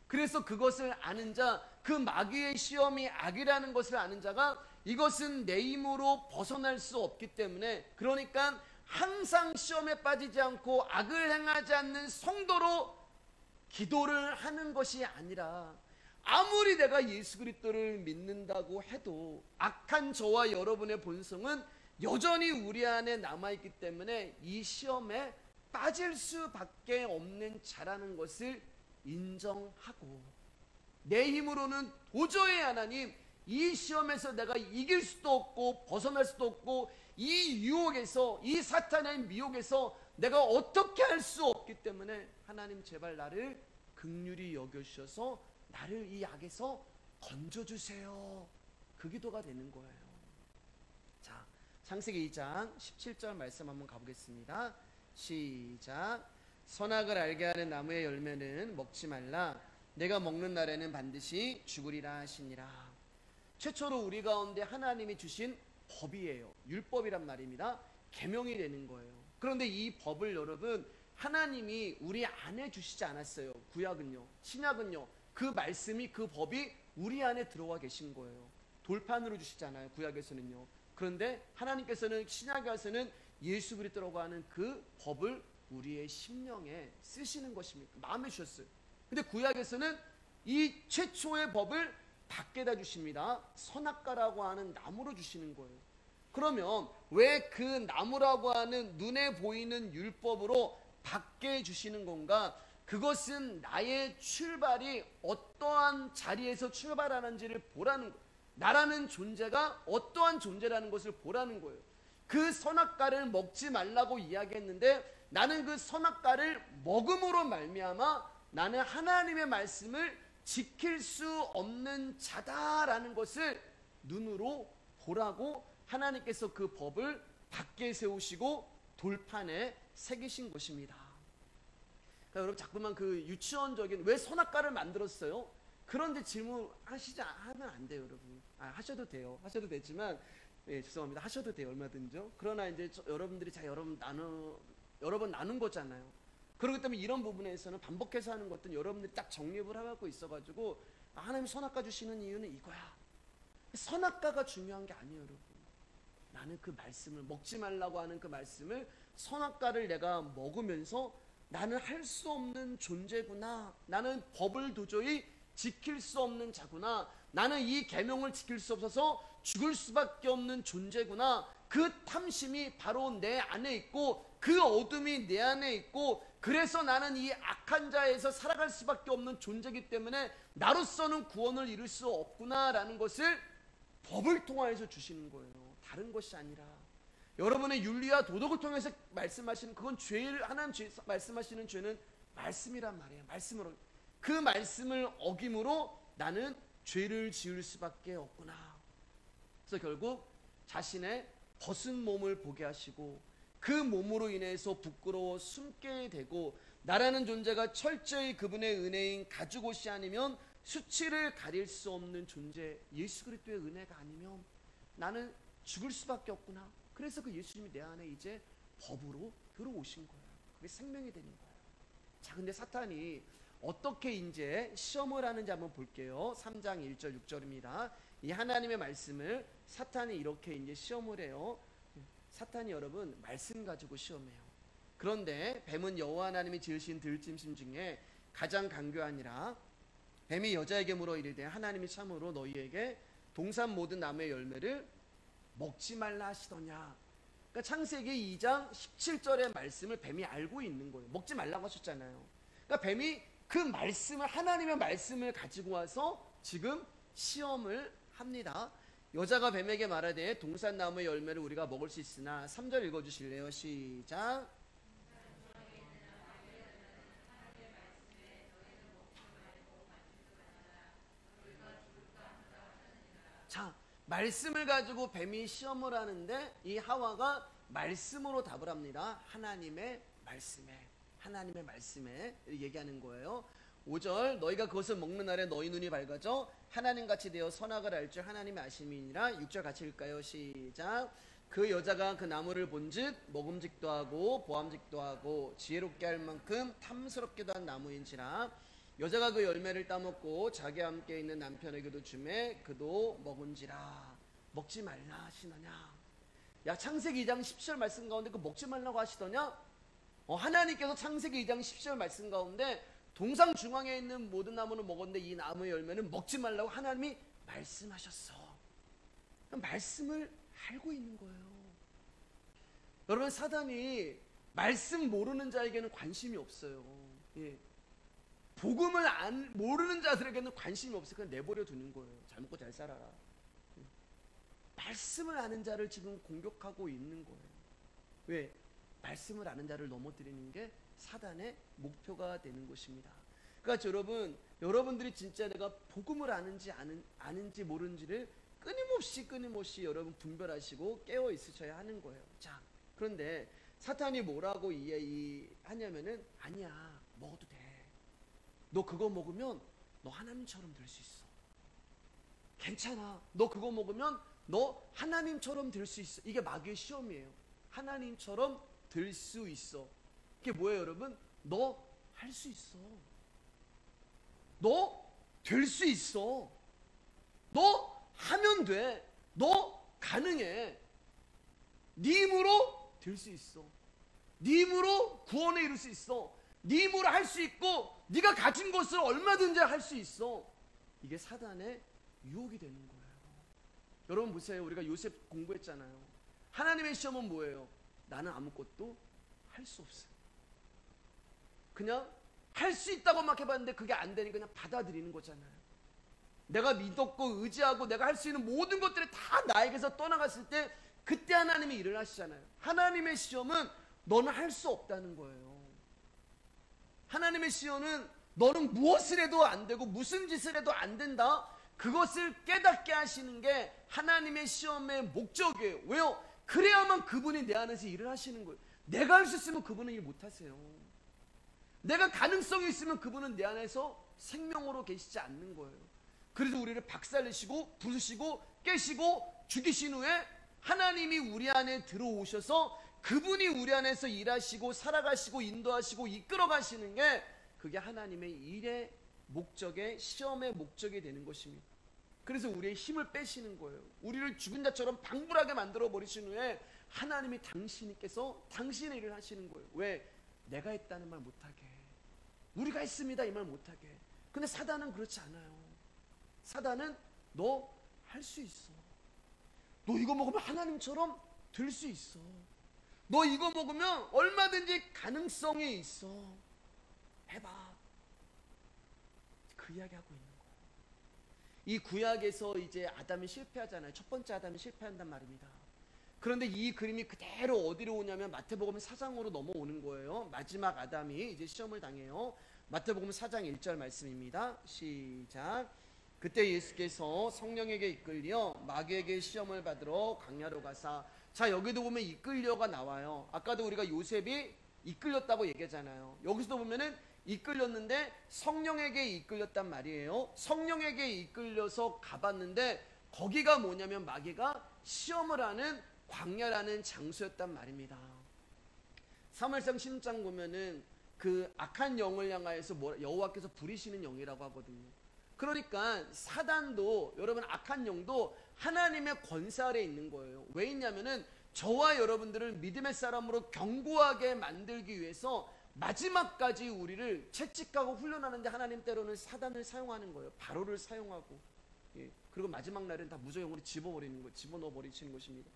S1: 그래서 그것을 아는 자, 그 마귀의 시험이 악이라는 것을 아는 자가 이것은 내 힘으로 벗어날 수 없기 때문에, 그러니까 항상 시험에 빠지지 않고 악을 행하지 않는 성도로 기도를 하는 것이 아니라, 아무리 내가 예수 그리스도를 믿는다고 해도 악한 저와 여러분의 본성은 여전히 우리 안에 남아있기 때문에 이 시험에 빠질 수밖에 없는 자라는 것을 인정하고, 내 힘으로는 도저히 하나님 이 시험에서 내가 이길 수도 없고 벗어날 수도 없고 이 유혹에서, 이 사탄의 미혹에서 내가 어떻게 할 수 없기 때문에 하나님 제발 나를 긍휼히 여겨주셔서 나를 이 악에서 건져주세요, 그 기도가 되는 거예요. 자, 창세기 2장 17절 말씀 한번 가보겠습니다. 시작. 선악을 알게 하는 나무의 열매는 먹지 말라, 내가 먹는 날에는 반드시 죽으리라 하시니라. 최초로 우리 가운데 하나님이 주신 법이에요. 율법이란 말입니다. 계명이 되는 거예요. 그런데 이 법을 여러분, 하나님이 우리 안에 주시지 않았어요. 구약은요, 신약은요, 그 말씀이, 그 법이 우리 안에 들어와 계신 거예요. 돌판으로 주시잖아요, 구약에서는요. 그런데 하나님께서는, 신약에서는 예수 그리스도라고 하는 그 법을 우리의 심령에 쓰시는 것입니다. 마음에 주셨어요. 근데 구약에서는 이 최초의 법을 밖에다 주십니다. 선악과라고 하는 나무로 주시는 거예요. 그러면 왜 그 나무라고 하는 눈에 보이는 율법으로 밖에 주시는 건가? 그것은 나의 출발이 어떠한 자리에서 출발하는지를 보라는 거예요. 나라는 존재가 어떠한 존재라는 것을 보라는 거예요. 그 선악과를 먹지 말라고 이야기했는데 나는 그 선악과를 먹음으로 말미암아 나는 하나님의 말씀을 지킬 수 없는 자다라는 것을 눈으로 보라고 하나님께서 그 법을 밖에 세우시고 돌판에 새기신 것입니다. 그러니까 여러분 자꾸만 그 유치원적인 왜 선악과를 만들었어요? 그런데 질문하면 안 돼요, 여러분. 하셔도 돼요. 하셔도 되지만 죄송합니다. 하셔도 돼요, 얼마든지요. 그러나 이제 여러분들이 여러 번 나눈 거잖아요. 그렇기 때문에 이런 부분에서는 반복해서 하는 것들은 여러분들이 딱 정립을 하고 있어가지고 하나님 선악과 주시는 이유는 이거야. 선악과가 중요한 게 아니에요, 여러분. 나는 그 말씀을 먹지 말라고 하는 그 말씀을 선악과를 내가 먹으면서 나는 할 수 없는 존재구나. 나는 법을 도저히 지킬 수 없는 자구나. 나는 이 계명을 지킬 수 없어서 죽을 수밖에 없는 존재구나. 그 탐심이 바로 내 안에 있고 그 어둠이 내 안에 있고 그래서 나는 이 악한 자에서 살아갈 수밖에 없는 존재이기 때문에 나로서는 구원을 이룰 수 없구나라는 것을 법을 통하여서 주시는 거예요. 다른 것이 아니라 여러분의 윤리와 도덕을 통해서 말씀하시는 그건 하나님 말씀하시는 죄는 말씀이란 말이에요. 말씀으로 그 말씀을 어김으로 나는 죄를 지을 수밖에 없구나. 그래서 결국 자신의 벗은 몸을 보게 하시고 그 몸으로 인해서 부끄러워 숨게 되고 나라는 존재가 철저히 그분의 은혜인 가죽옷이 아니면 수치를 가릴 수 없는 존재 예수 그리스도의 은혜가 아니면 나는 죽을 수밖에 없구나. 그래서 그 예수님이 내 안에 이제 법으로 들어오신 거예요. 그게 생명이 되는 거예요. 자, 근데 사탄이 어떻게 이제 시험을 하는지 한번 볼게요. 3장 1절 6절입니다. 이 하나님의 말씀을 사탄이 이렇게 이제 시험을 해요. 사탄이 여러분 말씀 가지고 시험해요. 그런데 뱀은 여호와 하나님이 지으신 들짐승 중에 가장 간교하니라. 뱀이 여자에게 물어 이르되 하나님이 참으로 너희에게 동산 모든 나무의 열매를 먹지 말라 하시더냐. 그러니까 창세기 2장 17절의 말씀을 뱀이 알고 있는 거예요. 먹지 말라고 하셨잖아요. 그러니까 뱀이 그 말씀을 하나님의 말씀을 가지고 와서 지금 시험을 합니다. 여자가 뱀에게 말하되 동산 나무의 열매를 우리가 먹을 수 있으나 3절 읽어주실래요? 시작. 자, 말씀을 가지고 뱀이 시험을 하는데 이 하와가 말씀으로 답을 합니다. 하나님의 말씀에 얘기하는 거예요. 5절 너희가 그것을 먹는 날에 너희 눈이 밝아져 하나님같이 되어 선악을 알 줄 하나님의 아심이니라. 6절 같이 읽을까요? 시작. 그 여자가 그 나무를 본즉 먹음직도 하고 보암직도 하고 지혜롭게 할 만큼 탐스럽기도 한 나무인지라. 여자가 그 열매를 따먹고 자기와 함께 있는 남편에게도 주매 그도 먹은지라. 먹지 말라 하시느냐. 야, 창세기 2장 10절 말씀 가운데 그 먹지 말라고 하시더냐? 하나님께서 창세기 2장 10절 말씀 가운데 동상 중앙에 있는 모든 나무는 먹었는데 이 나무의 열매는 먹지 말라고 하나님이 말씀하셨어. 말씀을 알고 있는 거예요. 여러분, 사단이 말씀 모르는 자에게는 관심이 없어요. 예. 복음을 모르는 자들에게는 관심이 없어요. 그냥 내버려 두는 거예요. 잘 먹고 잘 살아라. 말씀을 아는 자를 지금 공격하고 있는 거예요. 왜? 말씀을 아는 자를 넘어뜨리는 게 사단의 목표가 되는 것입니다. 그러니까 여러분들이 진짜 내가 복음을 아는지 모르는지를 끊임없이 여러분 분별하시고 깨어 있으셔야 하는 거예요. 자, 그런데 사탄이 뭐라고 하냐면은 아니야, 먹어도 돼. 너 그거 먹으면 너 하나님처럼 될 수 있어. 괜찮아. 너 그거 먹으면 너 하나님처럼 될 수 있어. 이게 마귀의 시험이에요. 하나님처럼 될 수 있어. 이게 뭐예요, 여러분? 너 할 수 있어. 너 될 수 있어. 너 하면 돼. 너 가능해. 네 힘으로 될 수 있어. 네 힘으로 구원에 이룰 수 있어. 네 힘으로 할 수 있고 네가 가진 것을 얼마든지 할 수 있어. 이게 사단의 유혹이 되는 거예요. 여러분 보세요. 우리가 요셉 공부했잖아요. 하나님의 시험은 뭐예요? 나는 아무것도 할 수 없어. 그냥 할 수 있다고 막 해봤는데 그게 안 되니까 그냥 받아들이는 거잖아요. 내가 믿었고 의지하고 내가 할 수 있는 모든 것들이 다 나에게서 떠나갔을 때 그때 하나님이 일을 하시잖아요. 하나님의 시험은 너는 할 수 없다는 거예요. 하나님의 시험은 너는 무엇을 해도 안 되고 무슨 짓을 해도 안 된다. 그것을 깨닫게 하시는 게 하나님의 시험의 목적이에요. 왜요? 그래야만 그분이 내 안에서 일을 하시는 거예요. 내가 할 수 있으면 그분은 일 못하세요. 내가 가능성이 있으면 그분은 내 안에서 생명으로 계시지 않는 거예요. 그래서 우리를 박살내시고 부수시고 깨시고 죽이신 후에 하나님이 우리 안에 들어오셔서 그분이 우리 안에서 일하시고 살아가시고 인도하시고 이끌어 가시는 게 그게 하나님의 일의 목적의 시험의 목적이 되는 것입니다. 그래서 우리의 힘을 빼시는 거예요. 우리를 죽은 자처럼 방불하게 만들어 버리신 후에 하나님이 당신께서 당신의 일을 하시는 거예요. 왜? 내가 했다는 말 못하게, 우리가 했습니다 이 말 못하게. 근데 사단은 그렇지 않아요. 사단은 너 할 수 있어. 너 이거 먹으면 하나님처럼 될 수 있어. 너 이거 먹으면 얼마든지 가능성이 있어. 해봐. 그 이야기하고 있는 거예요. 이 구약에서 이제 아담이 실패하잖아요. 첫 번째 아담이 실패한단 말입니다. 그런데 이 그림이 그대로 어디로 오냐면 마태복음 4장으로 넘어오는 거예요. 마지막 아담이 이제 시험을 당해요. 마태복음 4장 1절 말씀입니다. 시작. 그때 예수께서 성령에게 이끌려 마귀에게 시험을 받으러 광야로 가사. 자, 여기도 보면 이끌려가 나와요. 아까도 우리가 요셉이 이끌렸다고 얘기하잖아요. 여기서도 보면은 이끌렸는데 성령에게 이끌렸단 말이에요. 성령에게 이끌려서 가봤는데 거기가 뭐냐면 마귀가 시험을 하는 광야라는 장소였단 말입니다. 사무엘상 16장 보면은 그 악한 영을 향하여서 여호와께서 부리시는 영이라고 하거든요. 그러니까 사단도, 여러분 악한 영도 하나님의 권세 아래 있는 거예요. 왜 있냐면은 저와 여러분들을 믿음의 사람으로 견고하게 만들기 위해서 마지막까지 우리를 채찍하고 훈련하는데 하나님 때로는 사단을 사용하는 거예요. 바로를 사용하고, 예. 그리고 마지막 날은 다 무저용으로 집어버리는 거, 집어넣어 버리시는 것입니다.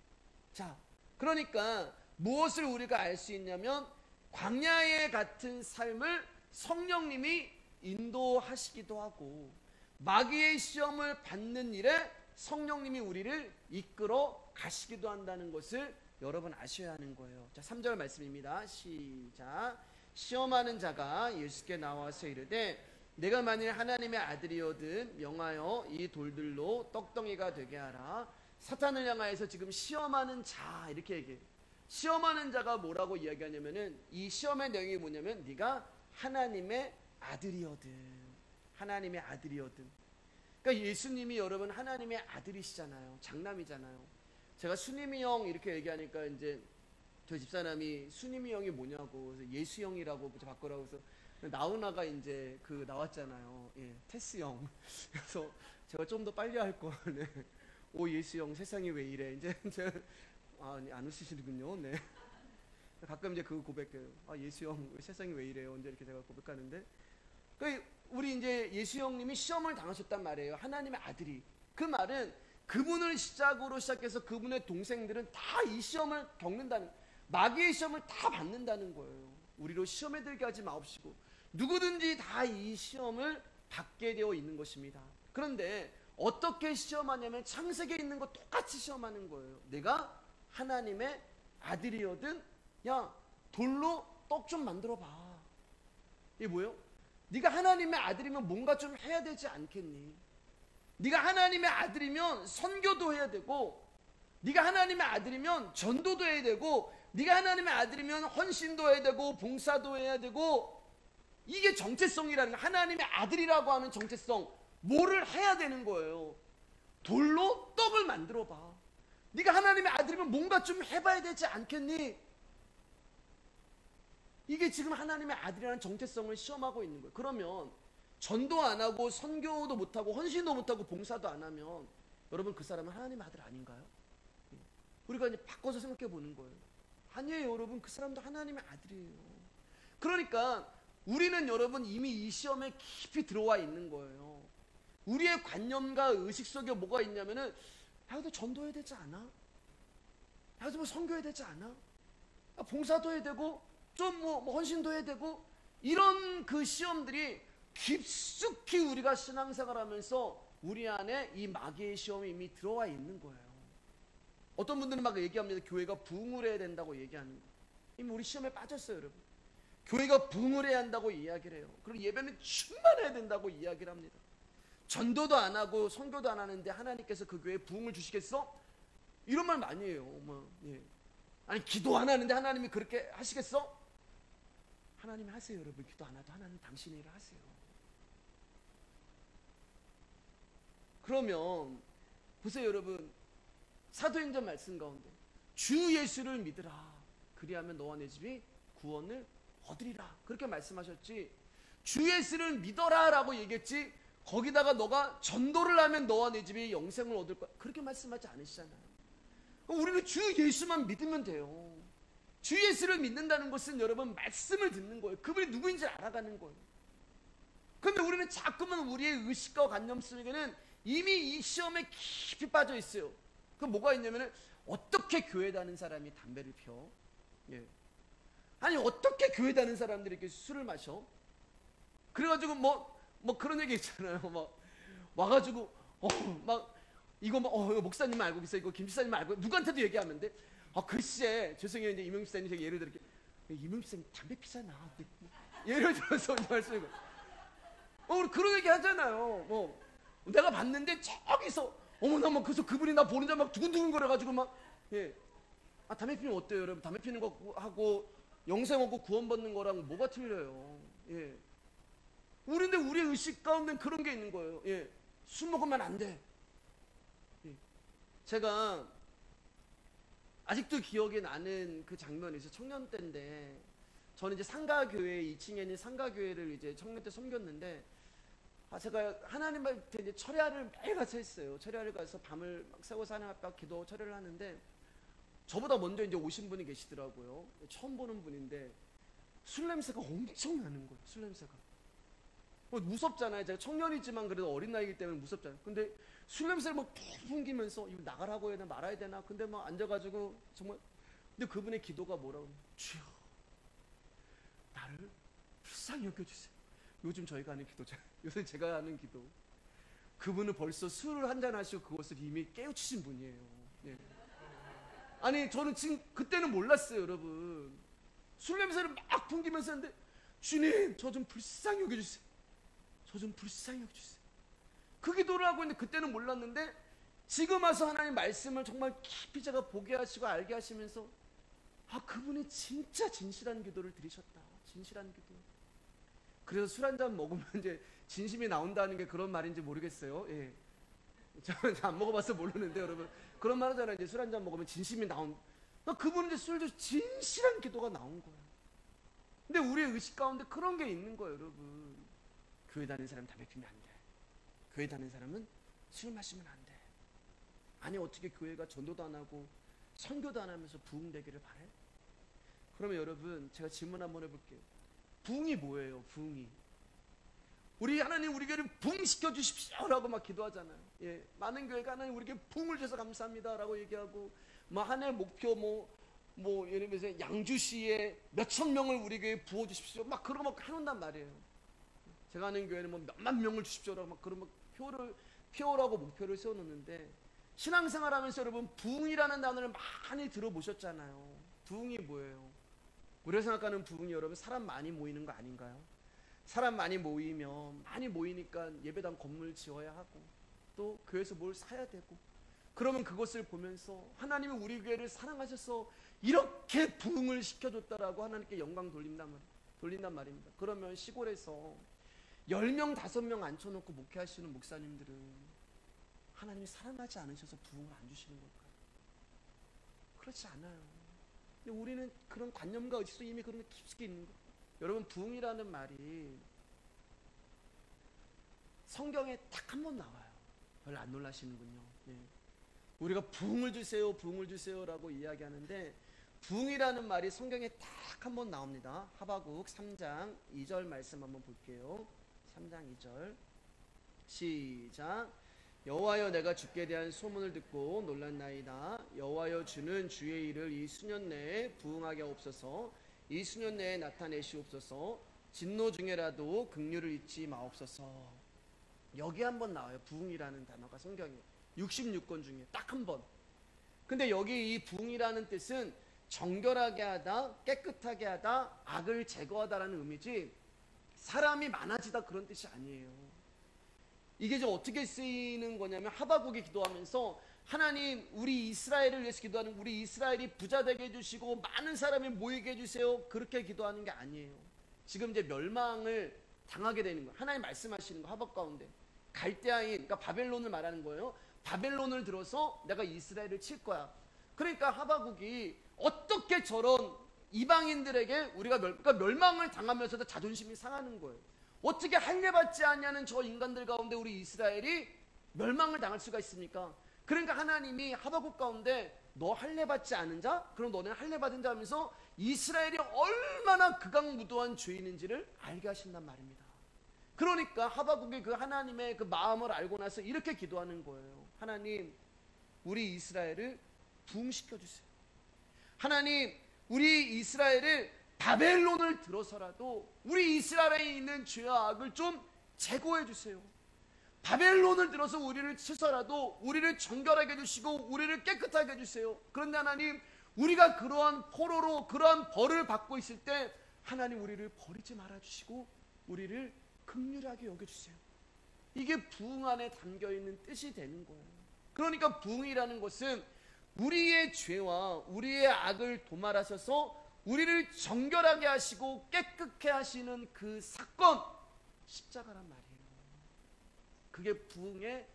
S1: 자, 그러니까 무엇을 우리가 알 수 있냐면 광야에 같은 삶을 성령님이 인도하시기도 하고 마귀의 시험을 받는 일에 성령님이 우리를 이끌어 가시기도 한다는 것을 여러분 아셔야 하는 거예요. 자, 3절 말씀입니다. 시작. 시험하는 자가 예수께 나와서 이르되 내가 만일 하나님의 아들이거든 명하여 이 돌들로 떡덩이가 되게 하라. 사탄을 향하여서 지금 시험하는 자 이렇게 얘기해요. 시험하는 자가 뭐라고 이야기하냐면은 이 시험의 내용이 뭐냐면 네가 하나님의 아들이거든. 하나님의 아들이거든. 그러니까 예수님이 여러분 하나님의 아들이시잖아요. 장남이잖아요. 제가 수님이 형 이렇게 얘기하니까 이제 저희 집사람이 수님이 형이 뭐냐고 그래서 예수 형이라고 바꾸라고 해서 나훈아가 이제 그 나왔잖아요. 예, 테스 형. 그래서 제가 좀 더 빨리 할 걸. 네. 오 예수 형 세상이 왜 이래. 이제 안 웃으시는군요. 네. 가끔 이제 그 고백해요. 아 예수 형 세상이 왜 이래요. 이제 이렇게 제가 고백하는데. 그러니까 우리 이제 예수 형님이 시험을 당하셨단 말이에요. 하나님의 아들이. 그 말은 그분을 시작으로 시작해서 그분의 동생들은 다 이 시험을 겪는다는, 마귀의 시험을 다 받는다는 거예요. 우리로 시험에 들게 하지 마옵시고 누구든지 다 이 시험을 받게 되어 있는 것입니다. 그런데 어떻게 시험하냐면 창세기에 있는 거 똑같이 시험하는 거예요. 내가 하나님의 아들이거든. 야 돌로 떡 좀 만들어 봐. 이게 뭐예요? 네가 하나님의 아들이면 뭔가 좀 해야 되지 않겠니? 네가 하나님의 아들이면 선교도 해야 되고, 네가 하나님의 아들이면 전도도 해야 되고, 네가 하나님의 아들이면 헌신도 해야 되고 봉사도 해야 되고, 이게 정체성이라는 거야. 하나님의 아들이라고 하는 정체성, 뭐를 해야 되는 거예요. 돌로 떡을 만들어 봐. 네가 하나님의 아들이면 뭔가 좀 해봐야 되지 않겠니? 이게 지금 하나님의 아들이라는 정체성을 시험하고 있는 거예요. 그러면 전도 안 하고 선교도 못하고 헌신도 못하고 봉사도 안 하면 여러분 그 사람은 하나님의 아들 아닌가요? 우리가 이제 바꿔서 생각해 보는 거예요. 아니에요 여러분, 그 사람도 하나님의 아들이에요. 그러니까 우리는 여러분 이미 이 시험에 깊이 들어와 있는 거예요. 우리의 관념과 의식 속에 뭐가 있냐면은 야 근데 전도해야 되지 않아? 야 근데 뭐 선교해야 되지 않아? 야, 봉사도 해야 되고 좀 뭐 헌신도 해야 되고, 이런 그 시험들이 깊숙이 우리가 신앙생활하면서 우리 안에 이 마귀의 시험이 이미 들어와 있는 거예요. 어떤 분들은 막 얘기합니다. 교회가 부흥을 해야 된다고 얘기하는 거. 이미 우리 시험에 빠졌어요 여러분. 교회가 부흥을 해야 한다고 이야기를 해요. 그리고 예배는 충만해야 된다고 이야기를 합니다. 전도도 안 하고 선교도 안 하는데 하나님께서 그 교회에 부흥을 주시겠어? 이런 말 많이 해요. 예. 아니 기도 안 하는데 하나님이 그렇게 하시겠어? 하나님이 하세요. 여러분 기도 안 해도 하나님 당신의 일을 하세요. 그러면 보세요 여러분, 사도행전 말씀 가운데 주 예수를 믿으라 그리하면 너와 내 집이 구원을 얻으리라 그렇게 말씀하셨지, 주 예수를 믿어라 라고 얘기했지 거기다가 너가 전도를 하면 너와 내 집이 영생을 얻을 거야 그렇게 말씀하지 않으시잖아요. 우리는 주 예수만 믿으면 돼요. 주 예수를 믿는다는 것은 여러분 말씀을 듣는 거예요. 그분이 누구인지 알아가는 거예요. 그런데 우리는 자꾸만 우리의 의식과 관념 속에는 이미 이 시험에 깊이 빠져 있어요. 그 뭐가 있냐면은 어떻게 교회 다니는 사람이 담배를 피워? 예. 아니 어떻게 교회 다니는 사람들이 이렇게 술을 마셔? 그래가지고 뭐 그런 얘기 있잖아요. 막 와가지고 막 이거 이거 목사님 알고 계세요? 이거 김 지사님 알고 누구한테도 얘기하면 돼? 글쎄 죄송해요 이제 이명 지사님 제가 예를 들게 이명 지사님 담배 피잖아. 예를 들어서 말씀이고 우리 그런 얘기 하잖아요. 내가 봤는데 저기서 어머나 막 그래서 그분이 나 보는 자 막 두근두근 거려가지고 막 예. 담배 피면 어때요 여러분? 담배 피는 거 하고 영생 얻고 구원 받는 거랑 뭐가 틀려요? 예. 우리인데 우리의 의식 가운데 그런 게 있는 거예요. 예. 술 먹으면 안 돼. 예. 제가 아직도 기억에 나는 그 장면이 있어요. 청년 때인데 저는 이제 상가교회 2층에 있는 상가교회를 이제 청년 때 섬겼는데 제가 하나님한테 이제 철야를 매일 가서 했어요. 철야를 가서 밤을 막 새워서 하나님 앞에 기도 철야를 하는데 저보다 먼저 이제 오신 분이 계시더라고요. 처음 보는 분인데 술 냄새가 엄청 나는 거예요. 술 냄새가. 무섭잖아요. 제가 청년이지만 그래도 어린 나이이기 때문에 무섭잖아요. 근데 술 냄새를 막 푹 풍기면서 이거 나가라고 해야 되나 말아야 되나. 근데 막 앉아가지고 정말 근데 그분의 기도가 뭐라고 하면 주여 나를 불쌍히 여겨주세요. 요즘 저희가 하는 기도잖아요. 요새 제가 하는 기도. 그분은 벌써 술을 한잔 하시고 그것을 이미 깨우치신 분이에요. 네. 아니 저는 지금 그때는 몰랐어요 여러분. 술 냄새를 막 풍기면서 했는데 주님 저 좀 불쌍히 여겨주세요. 저 좀 불쌍히 여겨주세요. 그 기도를 하고 있는데 그때는 몰랐는데 지금 와서 하나님 말씀을 정말 깊이 제가 보게 하시고 알게 하시면서 그분이 진짜 진실한 기도를 드리셨다. 진실한 기도. 그래서 술 한 잔 먹으면 이제 진심이 나온다는 게 그런 말인지 모르겠어요. 예. 저는 안 먹어봐서 모르는데 여러분 그런 말 하잖아요. 이제 술 한 잔 먹으면 진심이 나온. 그분은 이제 술도 진실한 기도가 나온 거예요. 근데 우리의 의식 가운데 그런 게 있는 거예요, 여러분. 교회 다니는 사람은 담배 피면 안 돼. 교회 다니는 사람은 술 마시면 안 돼. 아니 어떻게 교회가 전도도 안 하고 선교도 안 하면서 부흥되기를 바래? 그러면 여러분 제가 질문 한번 해볼게요. 부흥이 뭐예요? 부흥이. 우리 하나님 우리 교회를 부흥시켜 주십시오라고 막 기도하잖아요. 예, 많은 교회가 하나님 우리에게 부흥을 주셔서 감사합니다라고 얘기하고 한 해 목표 예를 들어서 양주시에 몇천 명을 우리 교회에 부어 주십시오 막 그런 거 막 해놓는단 말이에요. 제가 아는 교회는 몇만 명을 주십시오라고 막 그런 표라고 목표를 세워놓는데 신앙생활하면서 여러분 부흥이라는 단어를 많이 들어보셨잖아요. 부흥이 뭐예요? 우리가 생각하는 부흥이 여러분 사람 많이 모이는 거 아닌가요? 사람 많이 모이면 많이 모이니까 예배당 건물 지어야 하고 또 교회에서 뭘 사야 되고 그러면 그것을 보면서 하나님이 우리 교회를 사랑하셔서 이렇게 부흥을 시켜줬다라고 하나님께 영광 돌린단 말입니다. 그러면 시골에서 10명 5명 앉혀놓고 목회하시는 목사님들은 하나님이 사랑하지 않으셔서 부흥을 안 주시는 걸까요? 그렇지 않아요. 근데 우리는 그런 관념과 의식 속에 이미 그런 게 깊숙이 있는 거예요. 여러분 부흥이라는 말이 성경에 딱 한 번 나와요. 별로 안 놀라시는군요. 예. 우리가 부흥을 주세요 라고 이야기하는데 부흥이라는 말이 성경에 딱 한 번 나옵니다. 하박국 3장 2절 말씀 한번 볼게요. 3장 2절 시작. 여호와여 내가 주께 대한 소문을 듣고 놀랐나이다. 여호와여 주는 주의 일을 이 수년 내에 부흥하게 하옵소서. 이 수년 내에 나타내시옵소서. 진노 중에라도 긍휼을 잊지 마옵소서. 여기 한번 나와요. 부흥이라는 단어가 성경에 66권 중에 딱 한 번. 근데 여기 이 부흥이라는 뜻은 정결하게 하다, 깨끗하게 하다, 악을 제거하다라는 의미지 사람이 많아지다 그런 뜻이 아니에요. 이게 좀 어떻게 쓰이는 거냐면 하박국이 기도하면서 하나님 우리 이스라엘을 위해서 기도하는 우리 이스라엘이 부자 되게 해주시고 많은 사람이 모이게 해주세요. 그렇게 기도하는 게 아니에요. 지금 이제 멸망을 당하게 되는 거예요. 하나님 말씀하시는 거 하박 가운데 갈대아인 그러니까 바벨론을 말하는 거예요. 바벨론을 들어서 내가 이스라엘을 칠 거야. 그러니까 하박국이 어떻게 저런 이방인들에게 우리가 그러니까 멸망을 당하면서도 자존심이 상하는 거예요. 어떻게 할례받지 않냐는 저 인간들 가운데 우리 이스라엘이 멸망을 당할 수가 있습니까? 그러니까 하나님이 하박국 가운데 너 할례받지 않은 자? 그럼 너는 할례받은 자 하면서 이스라엘이 얼마나 극악무도한 죄인인지를 알게 하신단 말입니다. 그러니까 하박국이 그 하나님의 그 마음을 알고 나서 이렇게 기도하는 거예요. 하나님 우리 이스라엘을 부흥시켜 주세요. 하나님 우리 이스라엘을 바벨론을 들어서라도 우리 이스라엘에 있는 죄와 악을 좀 제거해 주세요. 바벨론을 들어서 우리를 치서라도 우리를 정결하게 해주시고 우리를 깨끗하게 해주세요. 그런데 하나님 우리가 그러한 포로로 그러한 벌을 받고 있을 때 하나님 우리를 버리지 말아주시고 우리를 긍휼하게 여겨주세요. 이게 부흥 안에 담겨있는 뜻이 되는 거예요. 그러니까 부흥이라는 것은 우리의 죄와 우리의 악을 도말하셔서 우리를 정결하게 하시고 깨끗게 하시는 그 사건, 십자가란 말이에요. 그게 부흥에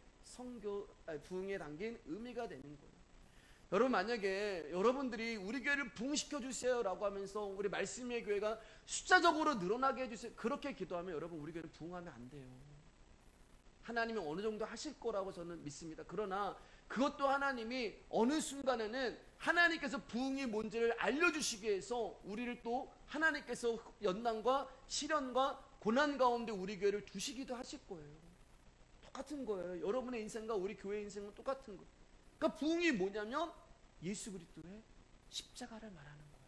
S1: 담긴 의미가 되는 거예요. 여러분 만약에 여러분들이 우리 교회를 부흥시켜 주세요 라고 하면서 우리 말씀의 교회가 숫자적으로 늘어나게 해주세요 그렇게 기도하면 여러분 우리 교회는 부흥하면 안 돼요. 하나님이 어느 정도 하실 거라고 저는 믿습니다. 그러나 그것도 하나님이 어느 순간에는 하나님께서 부흥이 뭔지를 알려주시기 위해서 우리를 또 하나님께서 연단과 시련과 고난 가운데 우리 교회를 두시기도 하실 거예요. 똑같은 거예요. 여러분의 인생과 우리 교회 인생은 똑같은 거예요. 그러니까 부흥이 뭐냐면 예수 그리스도의 십자가를 말하는 거예요.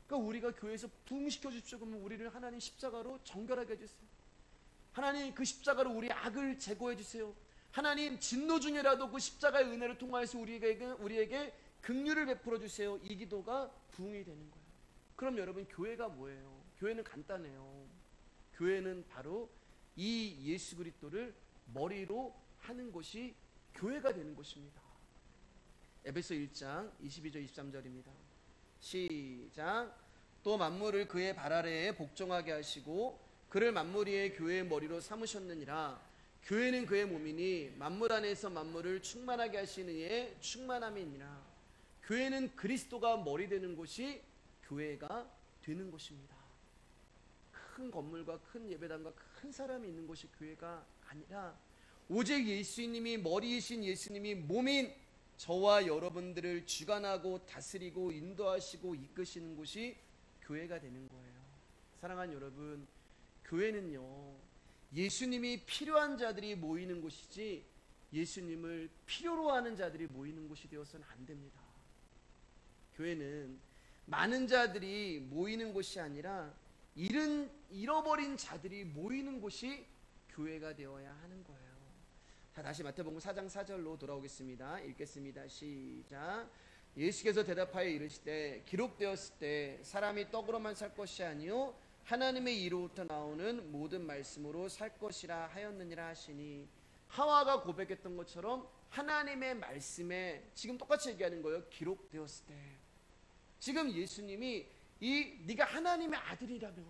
S1: 그러니까 우리가 교회에서 부흥시켜 주십시오 그러면 우리를 하나님 십자가로 정결하게 해주세요. 하나님 그 십자가로 우리 악을 제거해 주세요. 하나님 진노 중에라도 그 십자가의 은혜를 통하여서 우리에게 긍휼을 베풀어 주세요. 이 기도가 부흥이 되는 거예요. 그럼 여러분 교회가 뭐예요? 교회는 간단해요. 교회는 바로 이 예수 그리스도를 머리로 하는 것이 교회가 되는 것입니다. 에베소 1장 22절 23절입니다. 시작. 또 만물을 그의 발 아래에 복종하게 하시고 그를 만물 위에 교회의 머리로 삼으셨느니라. 교회는 그의 몸이니 만물 안에서 만물을 충만하게 하시는 이의 충만함이니라. 교회는 그리스도가 머리 되는 곳이 교회가 되는 것입니다. 큰 건물과 큰 예배당과 큰 사람이 있는 곳이 교회가 아니라 오직 예수님이 머리이신 예수님이 몸인 저와 여러분들을 주관하고 다스리고 인도하시고 이끄시는 곳이 교회가 되는 거예요. 사랑하는 여러분, 교회는요 예수님이 필요한 자들이 모이는 곳이지 예수님을 필요로 하는 자들이 모이는 곳이 되어서는 안 됩니다. 교회는 많은 자들이 모이는 곳이 아니라 잃어버린 자들이 모이는 곳이 교회가 되어야 하는 거예요. 자, 다시 마태복음 4장 4절로 돌아오겠습니다. 읽겠습니다. 시작. 예수께서 대답하여 이르시되 기록되었을 때 사람이 떡으로만 살 것이 아니요 하나님의 이로부터 나오는 모든 말씀으로 살 것이라 하였느니라 하시니, 하와가 고백했던 것처럼 하나님의 말씀에 지금 똑같이 얘기하는 거예요. 기록되었을 때. 지금 예수님이 네가 하나님의 아들이라며,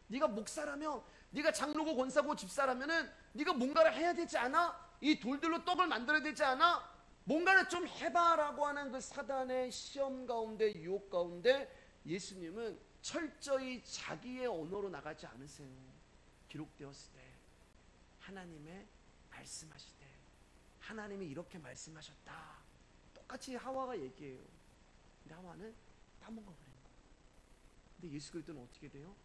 S1: 네가 목사라며, 네가 장로고 권사고 집사라면은 네가 뭔가를 해야 되지 않아? 이 돌들로 떡을 만들어야 되지 않아? 뭔가를 좀 해봐라고 하는 그 사단의 시험 가운데, 유혹 가운데 예수님은 철저히 자기의 언어로 나가지 않으세요. 기록되었을 때 하나님의 말씀하시되 하나님이 이렇게 말씀하셨다. 똑같이 하와가 얘기해요. 근데 하와는 까먹어버린 거예요. 근데 예수 그리스도는 어떻게 돼요?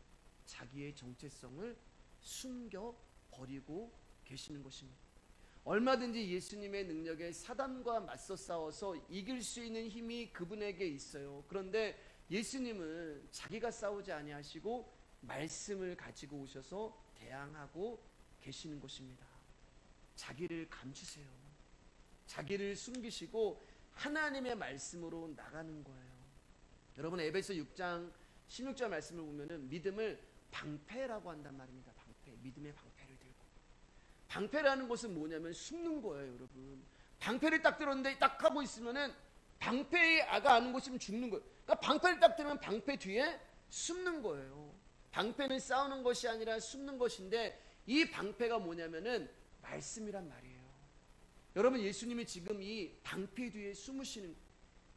S1: 자기의 정체성을 숨겨버리고 계시는 것입니다. 얼마든지 예수님의 능력에 사단과 맞서 싸워서 이길 수 있는 힘이 그분에게 있어요. 그런데 예수님은 자기가 싸우지 아니하시고 말씀을 가지고 오셔서 대항하고 계시는 것입니다. 자기를 감추세요. 자기를 숨기시고 하나님의 말씀으로 나가는 거예요. 여러분 에베소 6장 16절 말씀을 보면은 믿음을 방패라고 한단 말입니다. 방패, 믿음의 방패를 들고. 방패라는 것은 뭐냐면 숨는 거예요, 여러분. 방패를 딱 들었는데 딱 하고 있으면은 방패의 아가 아는 곳이면 죽는 거예요. 그러니까 방패를 딱 들면 방패 뒤에 숨는 거예요. 방패는 싸우는 것이 아니라 숨는 것인데 이 방패가 뭐냐면은 말씀이란 말이에요. 여러분, 예수님이 지금 이 방패 뒤에 숨으시는 거예요.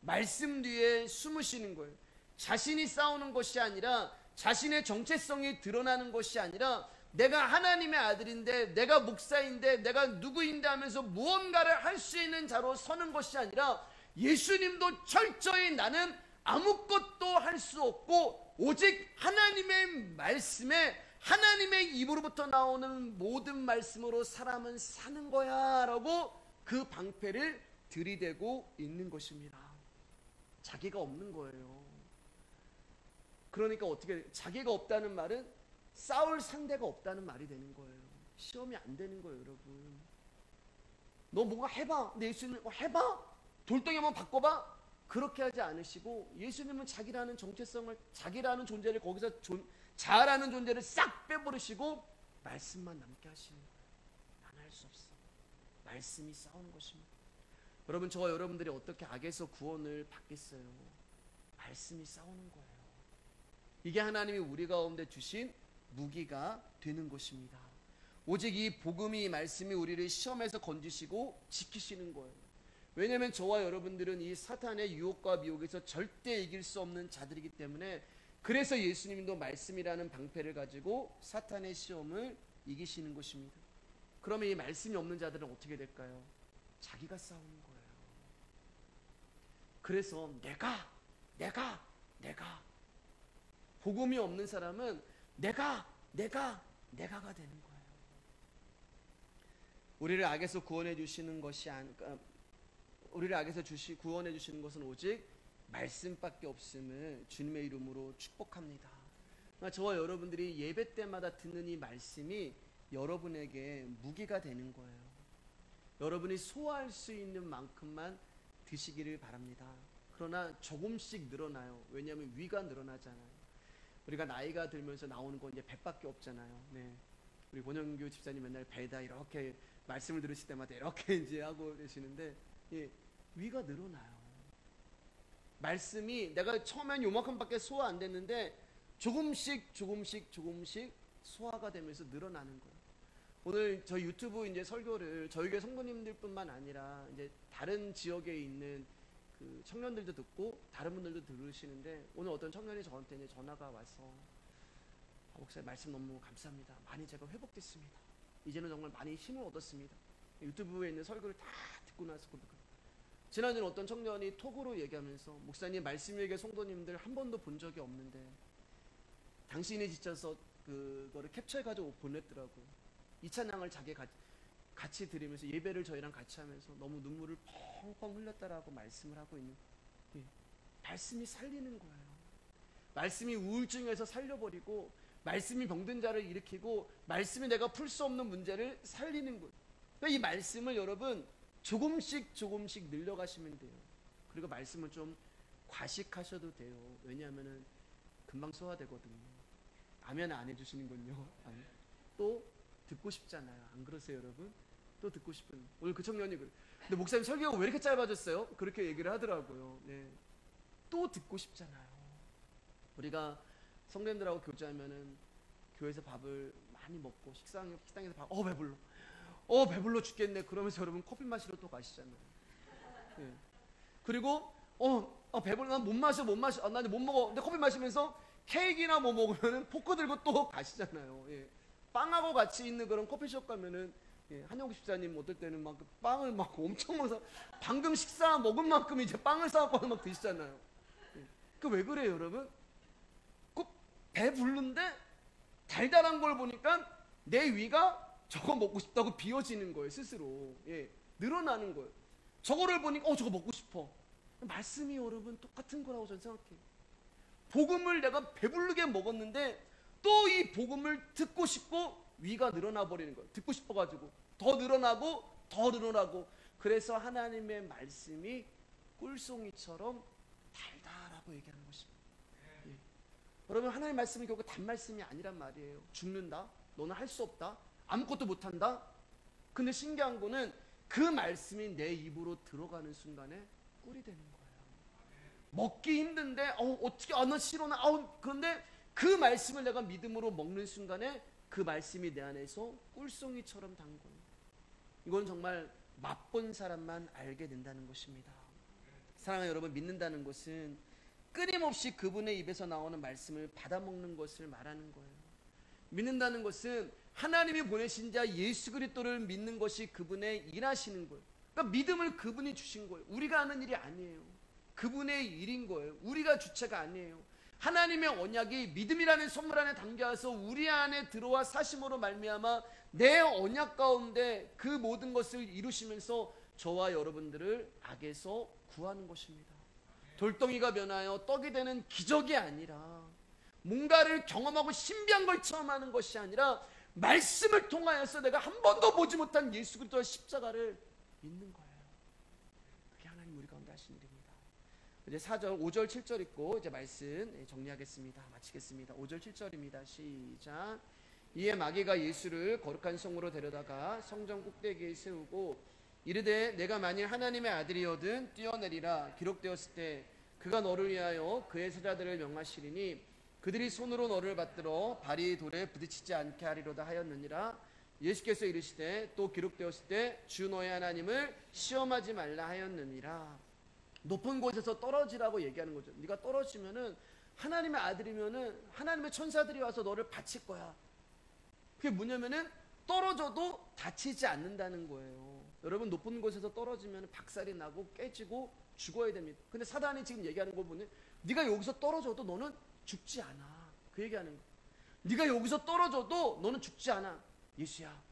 S1: 말씀 뒤에 숨으시는 거예요. 자신이 싸우는 것이 아니라, 자신의 정체성이 드러나는 것이 아니라, 내가 하나님의 아들인데, 내가 목사인데, 내가 누구인데 하면서 무언가를 할 수 있는 자로 서는 것이 아니라, 예수님도 철저히 나는 아무것도 할 수 없고 오직 하나님의 말씀에, 하나님의 입으로부터 나오는 모든 말씀으로 사람은 사는 거야 라고 그 방패를 들이대고 있는 것입니다. 자기가 없는 거예요. 그러니까 어떻게, 자기가 없다는 말은 싸울 상대가 없다는 말이 되는 거예요. 시험이 안 되는 거예요, 여러분. 너 뭔가 해봐. 근데 예수님은 해봐? 돌덩이 한번 바꿔봐? 그렇게 하지 않으시고, 예수님은 자기라는 정체성을, 자기라는 존재를, 거기서 자아라는 존재를 싹 빼버리시고 말씀만 남게 하시는 거예요. 난 할 수 없어. 말씀이 싸우는 것입니다. 여러분, 저와 여러분들이 어떻게 악에서 구원을 받겠어요? 말씀이 싸우는 거예요. 이게 하나님이 우리 가운데 주신 무기가 되는 것입니다. 오직 이 복음이, 말씀이 우리를 시험에서 건지시고 지키시는 거예요. 왜냐하면 저와 여러분들은 이 사탄의 유혹과 미혹에서 절대 이길 수 없는 자들이기 때문에, 그래서 예수님도 말씀이라는 방패를 가지고 사탄의 시험을 이기시는 것입니다. 그러면 이 말씀이 없는 자들은 어떻게 될까요? 자기가 싸우는 거예요. 그래서 내가 복음이 없는 사람은 내가가 되는 거예요. 우리를 악에서 구원해 주시는 것이 우리를 악에서 구원해 주시는 것은 오직 말씀밖에 없음을 주님의 이름으로 축복합니다. 저와 여러분들이 예배 때마다 듣는 이 말씀이 여러분에게 무기가 되는 거예요. 여러분이 소화할 수 있는 만큼만 드시기를 바랍니다. 그러나 조금씩 늘어나요. 왜냐하면 위가 늘어나잖아요. 우리가 나이가 들면서 나오는 건 이제 배밖에 없잖아요. 네. 우리 권영규 집사님 맨날 배다 이렇게 말씀을 들으실 때마다 이렇게 이제 하고 계시는데, 예, 위가 늘어나요. 말씀이 내가 처음엔 요만큼밖에 소화 안 됐는데 조금씩 소화가 되면서 늘어나는 거예요. 오늘 저희 유튜브 이제 설교를 저희 교회 성도님들뿐만 아니라 이제 다른 지역에 있는 그 청년들도 듣고 다른 분들도 들으시는데, 오늘 어떤 청년이 저한테 이제 전화가 와서 목사님 말씀 너무 감사합니다. 많이 제가 회복됐습니다. 이제는 정말 많이 힘을 얻었습니다. 유튜브에 있는 설교를 다 듣고 나서 지난주에 어떤 청년이 톡으로 얘기하면서, 목사님 말씀 얘기 성도님들 한 번도 본 적이 없는데 당신이 지쳐서 그거를 캡처해가지고 보냈더라고요. 이 찬양을 자기 같이 들으면서 예배를 저희랑 같이 하면서 너무 눈물을 펑펑 흘렸다라고 말씀을 하고 있는, 예, 말씀이 살리는 거예요. 말씀이 우울증에서 살려버리고, 말씀이 병든 자를 일으키고, 말씀이 내가 풀 수 없는 문제를 살리는 거예요. 그러니까 이 말씀을 여러분 조금씩 늘려가시면 돼요. 그리고 말씀을 좀 과식하셔도 돼요. 왜냐하면 금방 소화되거든요. 아멘 안 해주시는군요. 또 듣고 싶잖아요. 안 그러세요, 여러분? 또 듣고 싶은. 오늘 그 청년이 그래. 근데 목사님 설교가 왜 이렇게 짧아졌어요? 그렇게 얘기를 하더라고요. 네. 또 듣고 싶잖아요. 우리가 성도님들하고 교제하면은 교회에서 밥을 많이 먹고 식당에서 밥, 배불러 죽겠네. 그러면서 여러분 커피 마시러 또 가시잖아요. 네. 그리고 배불러, 난 못 마셔. 나 이제 못 먹어. 근데 커피 마시면서 케이크나 뭐 먹으면은 포크 들고 또 가시잖아요. 예. 빵하고 같이 있는 그런 커피숍 가면은, 예, 한영국 집사님 어떨 때는 막 빵을 막 엄청 먹어서 방금 식사 먹은 만큼 이제 빵을 싸갖고 막 드시잖아요. 예. 그 왜 그래요, 여러분? 배부른데 달달한 걸 보니까 내 위가 저거 먹고 싶다고 비워지는 거예요, 스스로. 예, 늘어나는 거예요. 저거를 보니까 저거 먹고 싶어. 말씀이 여러분 똑같은 거라고 저는 생각해요. 복음을 내가 배부르게 먹었는데 또 이 복음을 듣고 싶고 위가 늘어나 버리는 거예요. 듣고 싶어가지고 더 늘어나고 그래서 하나님의 말씀이 꿀송이처럼 달달하고 얘기하는 것입니다. 예. 여러분, 하나님의 말씀이 결국 단 말씀이 아니란 말이에요. 죽는다, 너는 할 수 없다, 아무것도 못한다, 근데 신기한 거는 그 말씀이 내 입으로 들어가는 순간에 꿀이 되는 거예요. 먹기 힘든데 어떻게 나 싫어나 그런데 그 말씀을 내가 믿음으로 먹는 순간에 그 말씀이 내 안에서 꿀송이처럼 담궈요. 이건 정말 맛본 사람만 알게 된다는 것입니다. 사랑하는 여러분, 믿는다는 것은 끊임없이 그분의 입에서 나오는 말씀을 받아먹는 것을 말하는 거예요. 믿는다는 것은 하나님이 보내신 자 예수 그리스도를 믿는 것이 그분의 일하시는 거예요. 그러니까 믿음을 그분이 주신 거예요. 우리가 하는 일이 아니에요. 그분의 일인 거예요. 우리가 주체가 아니에요. 하나님의 언약이 믿음이라는 선물 안에 담겨서 우리 안에 들어와 사심으로 말미암아 내 언약 가운데 그 모든 것을 이루시면서 저와 여러분들을 악에서 구하는 것입니다. 돌덩이가 변하여 떡이 되는 기적이 아니라, 뭔가를 경험하고 신비한 걸 체험하는 것이 아니라 말씀을 통하여서 내가 한 번도 보지 못한 예수 그리스도의 십자가를 믿는 거예요. 그게 하나님 우리 가운데 하신 일입니다. 이제 4절, 5절, 7절 읽고 이제 말씀 정리하겠습니다. 마치겠습니다. 5절, 7절입니다. 시작. 이에 마귀가 예수를 거룩한 성으로 데려다가 성전 꼭대기에 세우고 이르되 내가 만일 하나님의 아들이거든 뛰어내리라. 기록되었을 때 그가 너를 위하여 그의 사자들을 명하시리니 그들이 손으로 너를 받들어 발이 돌에 부딪히지 않게 하리로다 하였느니라. 예수께서 이르시되 또 기록되었을 때 주 너의 하나님을 시험하지 말라 하였느니라. 높은 곳에서 떨어지라고 얘기하는 거죠. 네가 떨어지면은 하나님의 아들이면은 하나님의 천사들이 와서 너를 바칠 거야. 그게 뭐냐면은 떨어져도 다치지 않는다는 거예요. 여러분, 높은 곳에서 떨어지면 박살이 나고 깨지고 죽어야 됩니다. 근데 사단이 지금 얘기하는 거 보면 네가 여기서 떨어져도 너는 죽지 않아. 그 얘기하는 거예요. 네가 여기서 떨어져도 너는 죽지 않아. 예수야,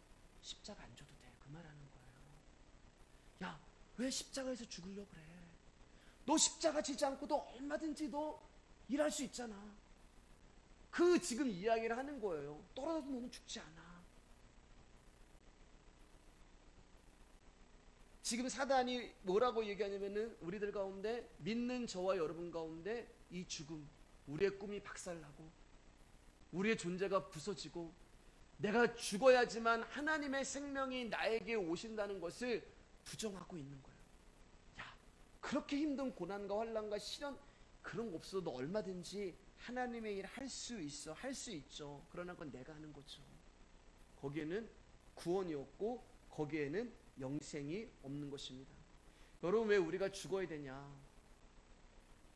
S1: 십자가 안 줘도 돼. 그 말하는 거예요. 야, 왜 십자가에서 죽으려고 그래? 너 십자가 지지 않고도 얼마든지 너 일할 수 있잖아. 그 지금 이야기를 하는 거예요. 떨어져도 너는 죽지 않아. 지금 사단이 뭐라고 얘기하냐면은 우리들 가운데, 믿는 저와 여러분 가운데 이 죽음, 우리의 꿈이 박살나고 우리의 존재가 부서지고 내가 죽어야지만 하나님의 생명이 나에게 오신다는 것을 부정하고 있는 거예요. 야, 그렇게 힘든 고난과 환난과 시련 그런 거 없어도 얼마든지 하나님의 일 할 수 있어. 할 수 있죠. 그러나 그건 내가 하는 거죠. 거기에는 구원이 없고 거기에는 영생이 없는 것입니다. 여러분, 왜 우리가 죽어야 되냐?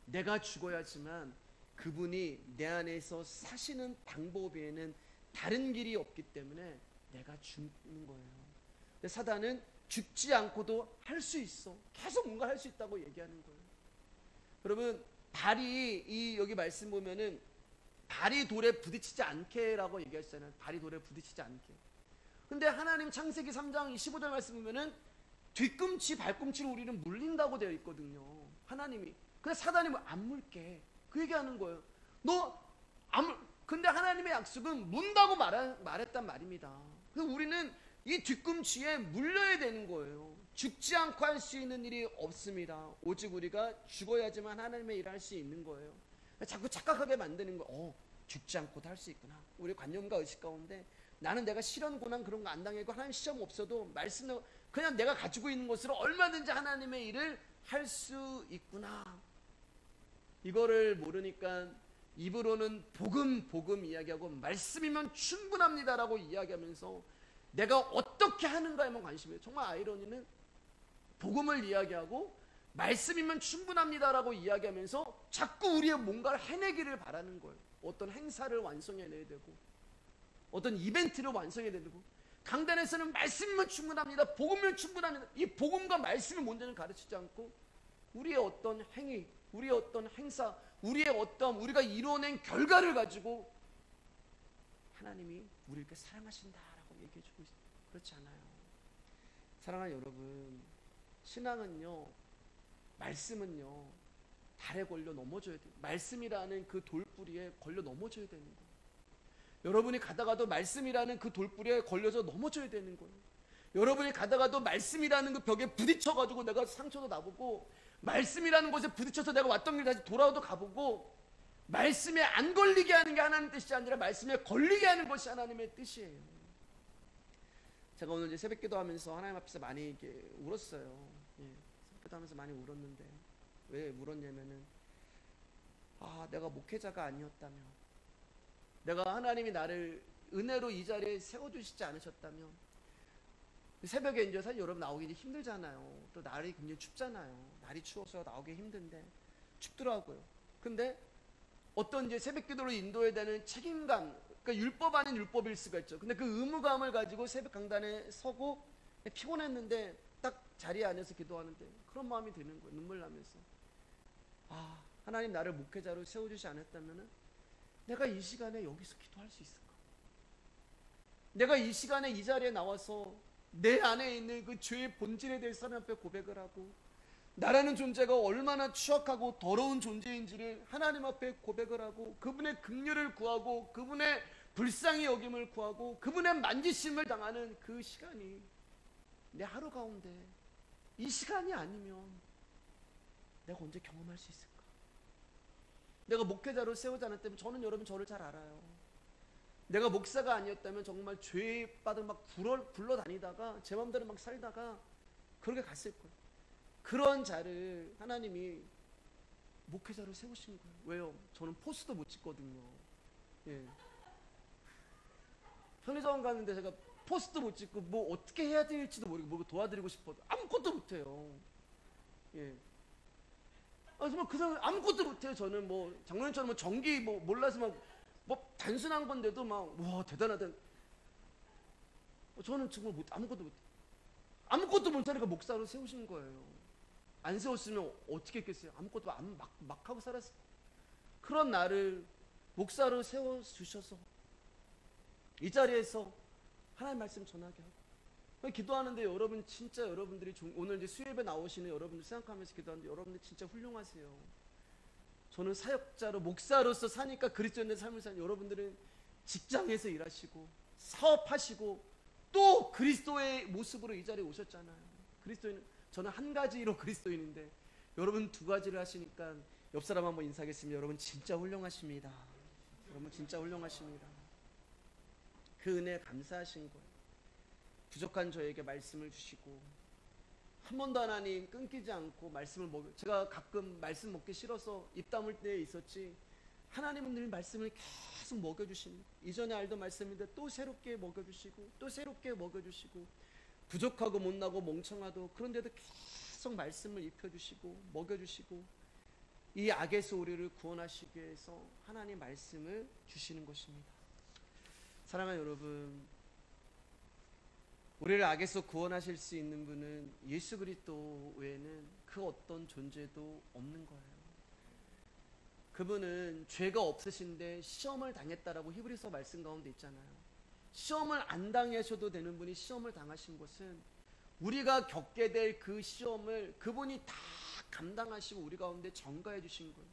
S1: 내가 죽어야지만 그분이 내 안에서 사시는 방법 외에는 다른 길이 없기 때문에 내가 죽는 거예요. 근데 사단은 죽지 않고도 할 수 있어. 계속 뭔가 할 수 있다고 얘기하는 거예요. 여러분, 발이 여기 말씀 보면은 발이 돌에 부딪히지 않게라고 얘기하시잖아요. 발이 돌에 부딪히지 않게. 근데 하나님 창세기 3장 15절 말씀 보면은 뒤꿈치 발꿈치로 우리는 물린다고 되어 있거든요. 하나님이. 근데 사단이 안 물게. 그 얘기하는 거예요. 근데 하나님의 약속은 문다고 말했단 말입니다. 그래서 우리는 이 뒤꿈치에 물려야 되는 거예요. 죽지 않고 할 수 있는 일이 없습니다. 오직 우리가 죽어야지만 하나님의 일을 할 수 있는 거예요. 자꾸 착각하게 만드는 거예요. 죽지 않고도 할 수 있구나. 우리 관념과 의식 가운데 나는 내가 시련 고난 그런 거 안 당하고 하나님 시험 없어도 말씀 그냥 내가 가지고 있는 것으로 얼마든지 하나님의 일을 할 수 있구나. 이거를 모르니까 입으로는 복음 이야기하고 말씀이면 충분합니다라고 이야기하면서 내가 어떻게 하는가에만 관심이에요. 정말 아이러니는 복음을 이야기하고 말씀이면 충분합니다라고 이야기하면서 자꾸 우리의 뭔가를 해내기를 바라는 거예요. 어떤 행사를 완성해내야 되고 어떤 이벤트를 완성해야 되고, 강단에서는 말씀이면 충분합니다. 복음이면 충분합니다. 이 복음과 말씀이 뭔지는 가르치지 않고 우리의 어떤 행위, 우리의 어떤 행사, 우리의 어떤 우리가 이루어낸 결과를 가지고 하나님이 우리를 이렇게 사랑하신다라고 얘기해주고 있어요. 그렇지 않아요. 사랑하는 여러분, 신앙은요, 말씀은요, 달에 걸려 넘어져야 돼요. 말씀이라는 그 돌뿌리에 걸려 넘어져야 되는 거예요. 여러분이 가다가도 말씀이라는 그 돌뿌리에 걸려서 넘어져야 되는 거예요. 여러분이 가다가도 말씀이라는 그 벽에 부딪혀가지고 내가 상처도 나보고, 말씀이라는 곳에 부딪혀서 내가 왔던 길 다시 돌아오도 가보고, 말씀에 안 걸리게 하는 게 하나님의 뜻이 아니라 말씀에 걸리게 하는 것이 하나님의 뜻이에요. 제가 오늘 이제 새벽기도 하면서 하나님 앞에서 많이 이렇게 울었어요. 예, 새벽기도 하면서 많이 울었는데 왜 울었냐면은 내가 목회자가 아니었다면, 내가 하나님이 나를 은혜로 이 자리에 세워주시지 않으셨다면, 새벽에 이제 사실 여러분 나오기 힘들잖아요. 또 날이 굉장히 춥잖아요. 날이 추워서 나오기 힘든데 춥더라고요. 근데 어떤 이제 새벽 기도로 인도해야 되는 책임감, 그러니까 율법 아닌 율법일 수가 있죠. 근데 그 의무감을 가지고 새벽 강단에 서고 피곤했는데 딱 자리에 앉아서 기도하는데 그런 마음이 드는 거예요. 눈물 나면서 하나님 나를 목회자로 세워주지 않았다면 내가 이 시간에 여기서 기도할 수 있을까? 내가 이 시간에 이 자리에 나와서 내 안에 있는 그 죄의 본질에 대해서 하나님 앞에 고백을 하고 나라는 존재가 얼마나 추악하고 더러운 존재인지를 하나님 앞에 고백을 하고 그분의 긍휼을 구하고 그분의 불쌍히 여김을 구하고 그분의 만지심을 당하는 그 시간이 내 하루 가운데 이 시간이 아니면 내가 언제 경험할 수 있을까? 내가 목회자로 세우지 않았다면, 저는 여러분 저를 잘 알아요. 내가 목사가 아니었다면 정말 죄의 바닥 막 굴러다니다가 제 마음대로 막 살다가 그렇게 갔을 거예요. 그런 자를 하나님이 목회자로 세우신 거예요. 왜요? 저는 포스도 못 찍거든요. 예. 편의점 가는데 제가 포스도 못 찍고 뭐 어떻게 해야 될지도 모르고 뭐 도와드리고 싶어도 아무것도 못해요. 예. 정말 그 사람 아무것도 못해요. 저는 뭐 장로님처럼 뭐 전기 뭐 몰라서 뭐 단순한 건데도 막 와 대단하다. 저는 정말 아무것도 못해. 아무것도 못하니까 목사로 세우신 거예요. 안 세웠으면 어떻게 했겠어요? 아무것도 막 하고 살았어요. 그런 나를 목사로 세워주셔서 이 자리에서 하나님 말씀 전하게 하고 기도하는데, 여러분 진짜 여러분들이 오늘 이제 수요예배 나오시는 여러분들 생각하면서 기도하는데 여러분들 진짜 훌륭하세요. 저는 사역자로 목사로서 사니까 그리스도인의 삶을 사는 여러분들은 직장에서 일하시고 사업하시고 또 그리스도의 모습으로 이 자리에 오셨잖아요. 그리스도인은, 저는 한 가지로 그리스도인인데 여러분 두 가지를 하시니까 옆 사람 한번 인사하겠습니다. 여러분 진짜 훌륭하십니다. 여러분 진짜 훌륭하십니다. 그 은혜에 감사하신 거예요. 부족한 저에게 말씀을 주시고 한 번도 하나님 끊기지 않고 말씀을 제가 가끔 말씀 먹기 싫어서 입 다물 때에 있었지, 하나님은 늘 말씀을 계속 먹여주십니다. 이전에 알던 말씀인데 또 새롭게 먹여주시고 또 새롭게 먹여주시고, 부족하고 못나고 멍청하도 그런데도 계속 말씀을 입혀주시고 먹여주시고, 이 악에서 우리를 구원하시기 위해서 하나님 말씀을 주시는 것입니다. 사랑하는 여러분, 우리를 악에서 구원하실 수 있는 분은 예수 그리스도 외에는 그 어떤 존재도 없는 거예요. 그분은 죄가 없으신데 시험을 당했다라고 히브리서 말씀 가운데 있잖아요. 시험을 안 당하셔도 되는 분이 시험을 당하신 것은 우리가 겪게 될 그 시험을 그분이 다 감당하시고 우리 가운데 전가해 주신 거예요.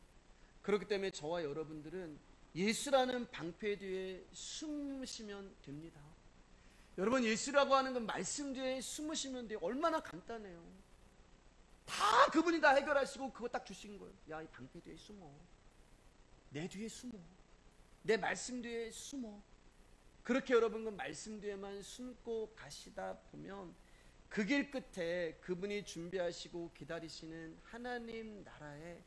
S1: 그렇기 때문에 저와 여러분들은 예수라는 방패 뒤에 숨으시면 됩니다. 여러분, 예수라고 하는 건 말씀 뒤에 숨으시면 돼요. 얼마나 간단해요. 다 그분이 다 해결하시고 그거 딱 주신 거예요. 야, 이 방패 뒤에 숨어. 내 뒤에 숨어. 내 말씀 뒤에 숨어. 그렇게 여러분 그 말씀 뒤에만 숨고 가시다 보면 그 길 끝에 그분이 준비하시고 기다리시는 하나님 나라에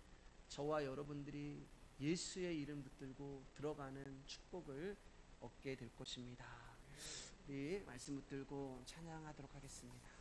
S1: 저와 여러분들이 예수의 이름 붙들고 들어가는 축복을 얻게 될 것입니다. 우리 말씀 붙들고 찬양하도록 하겠습니다.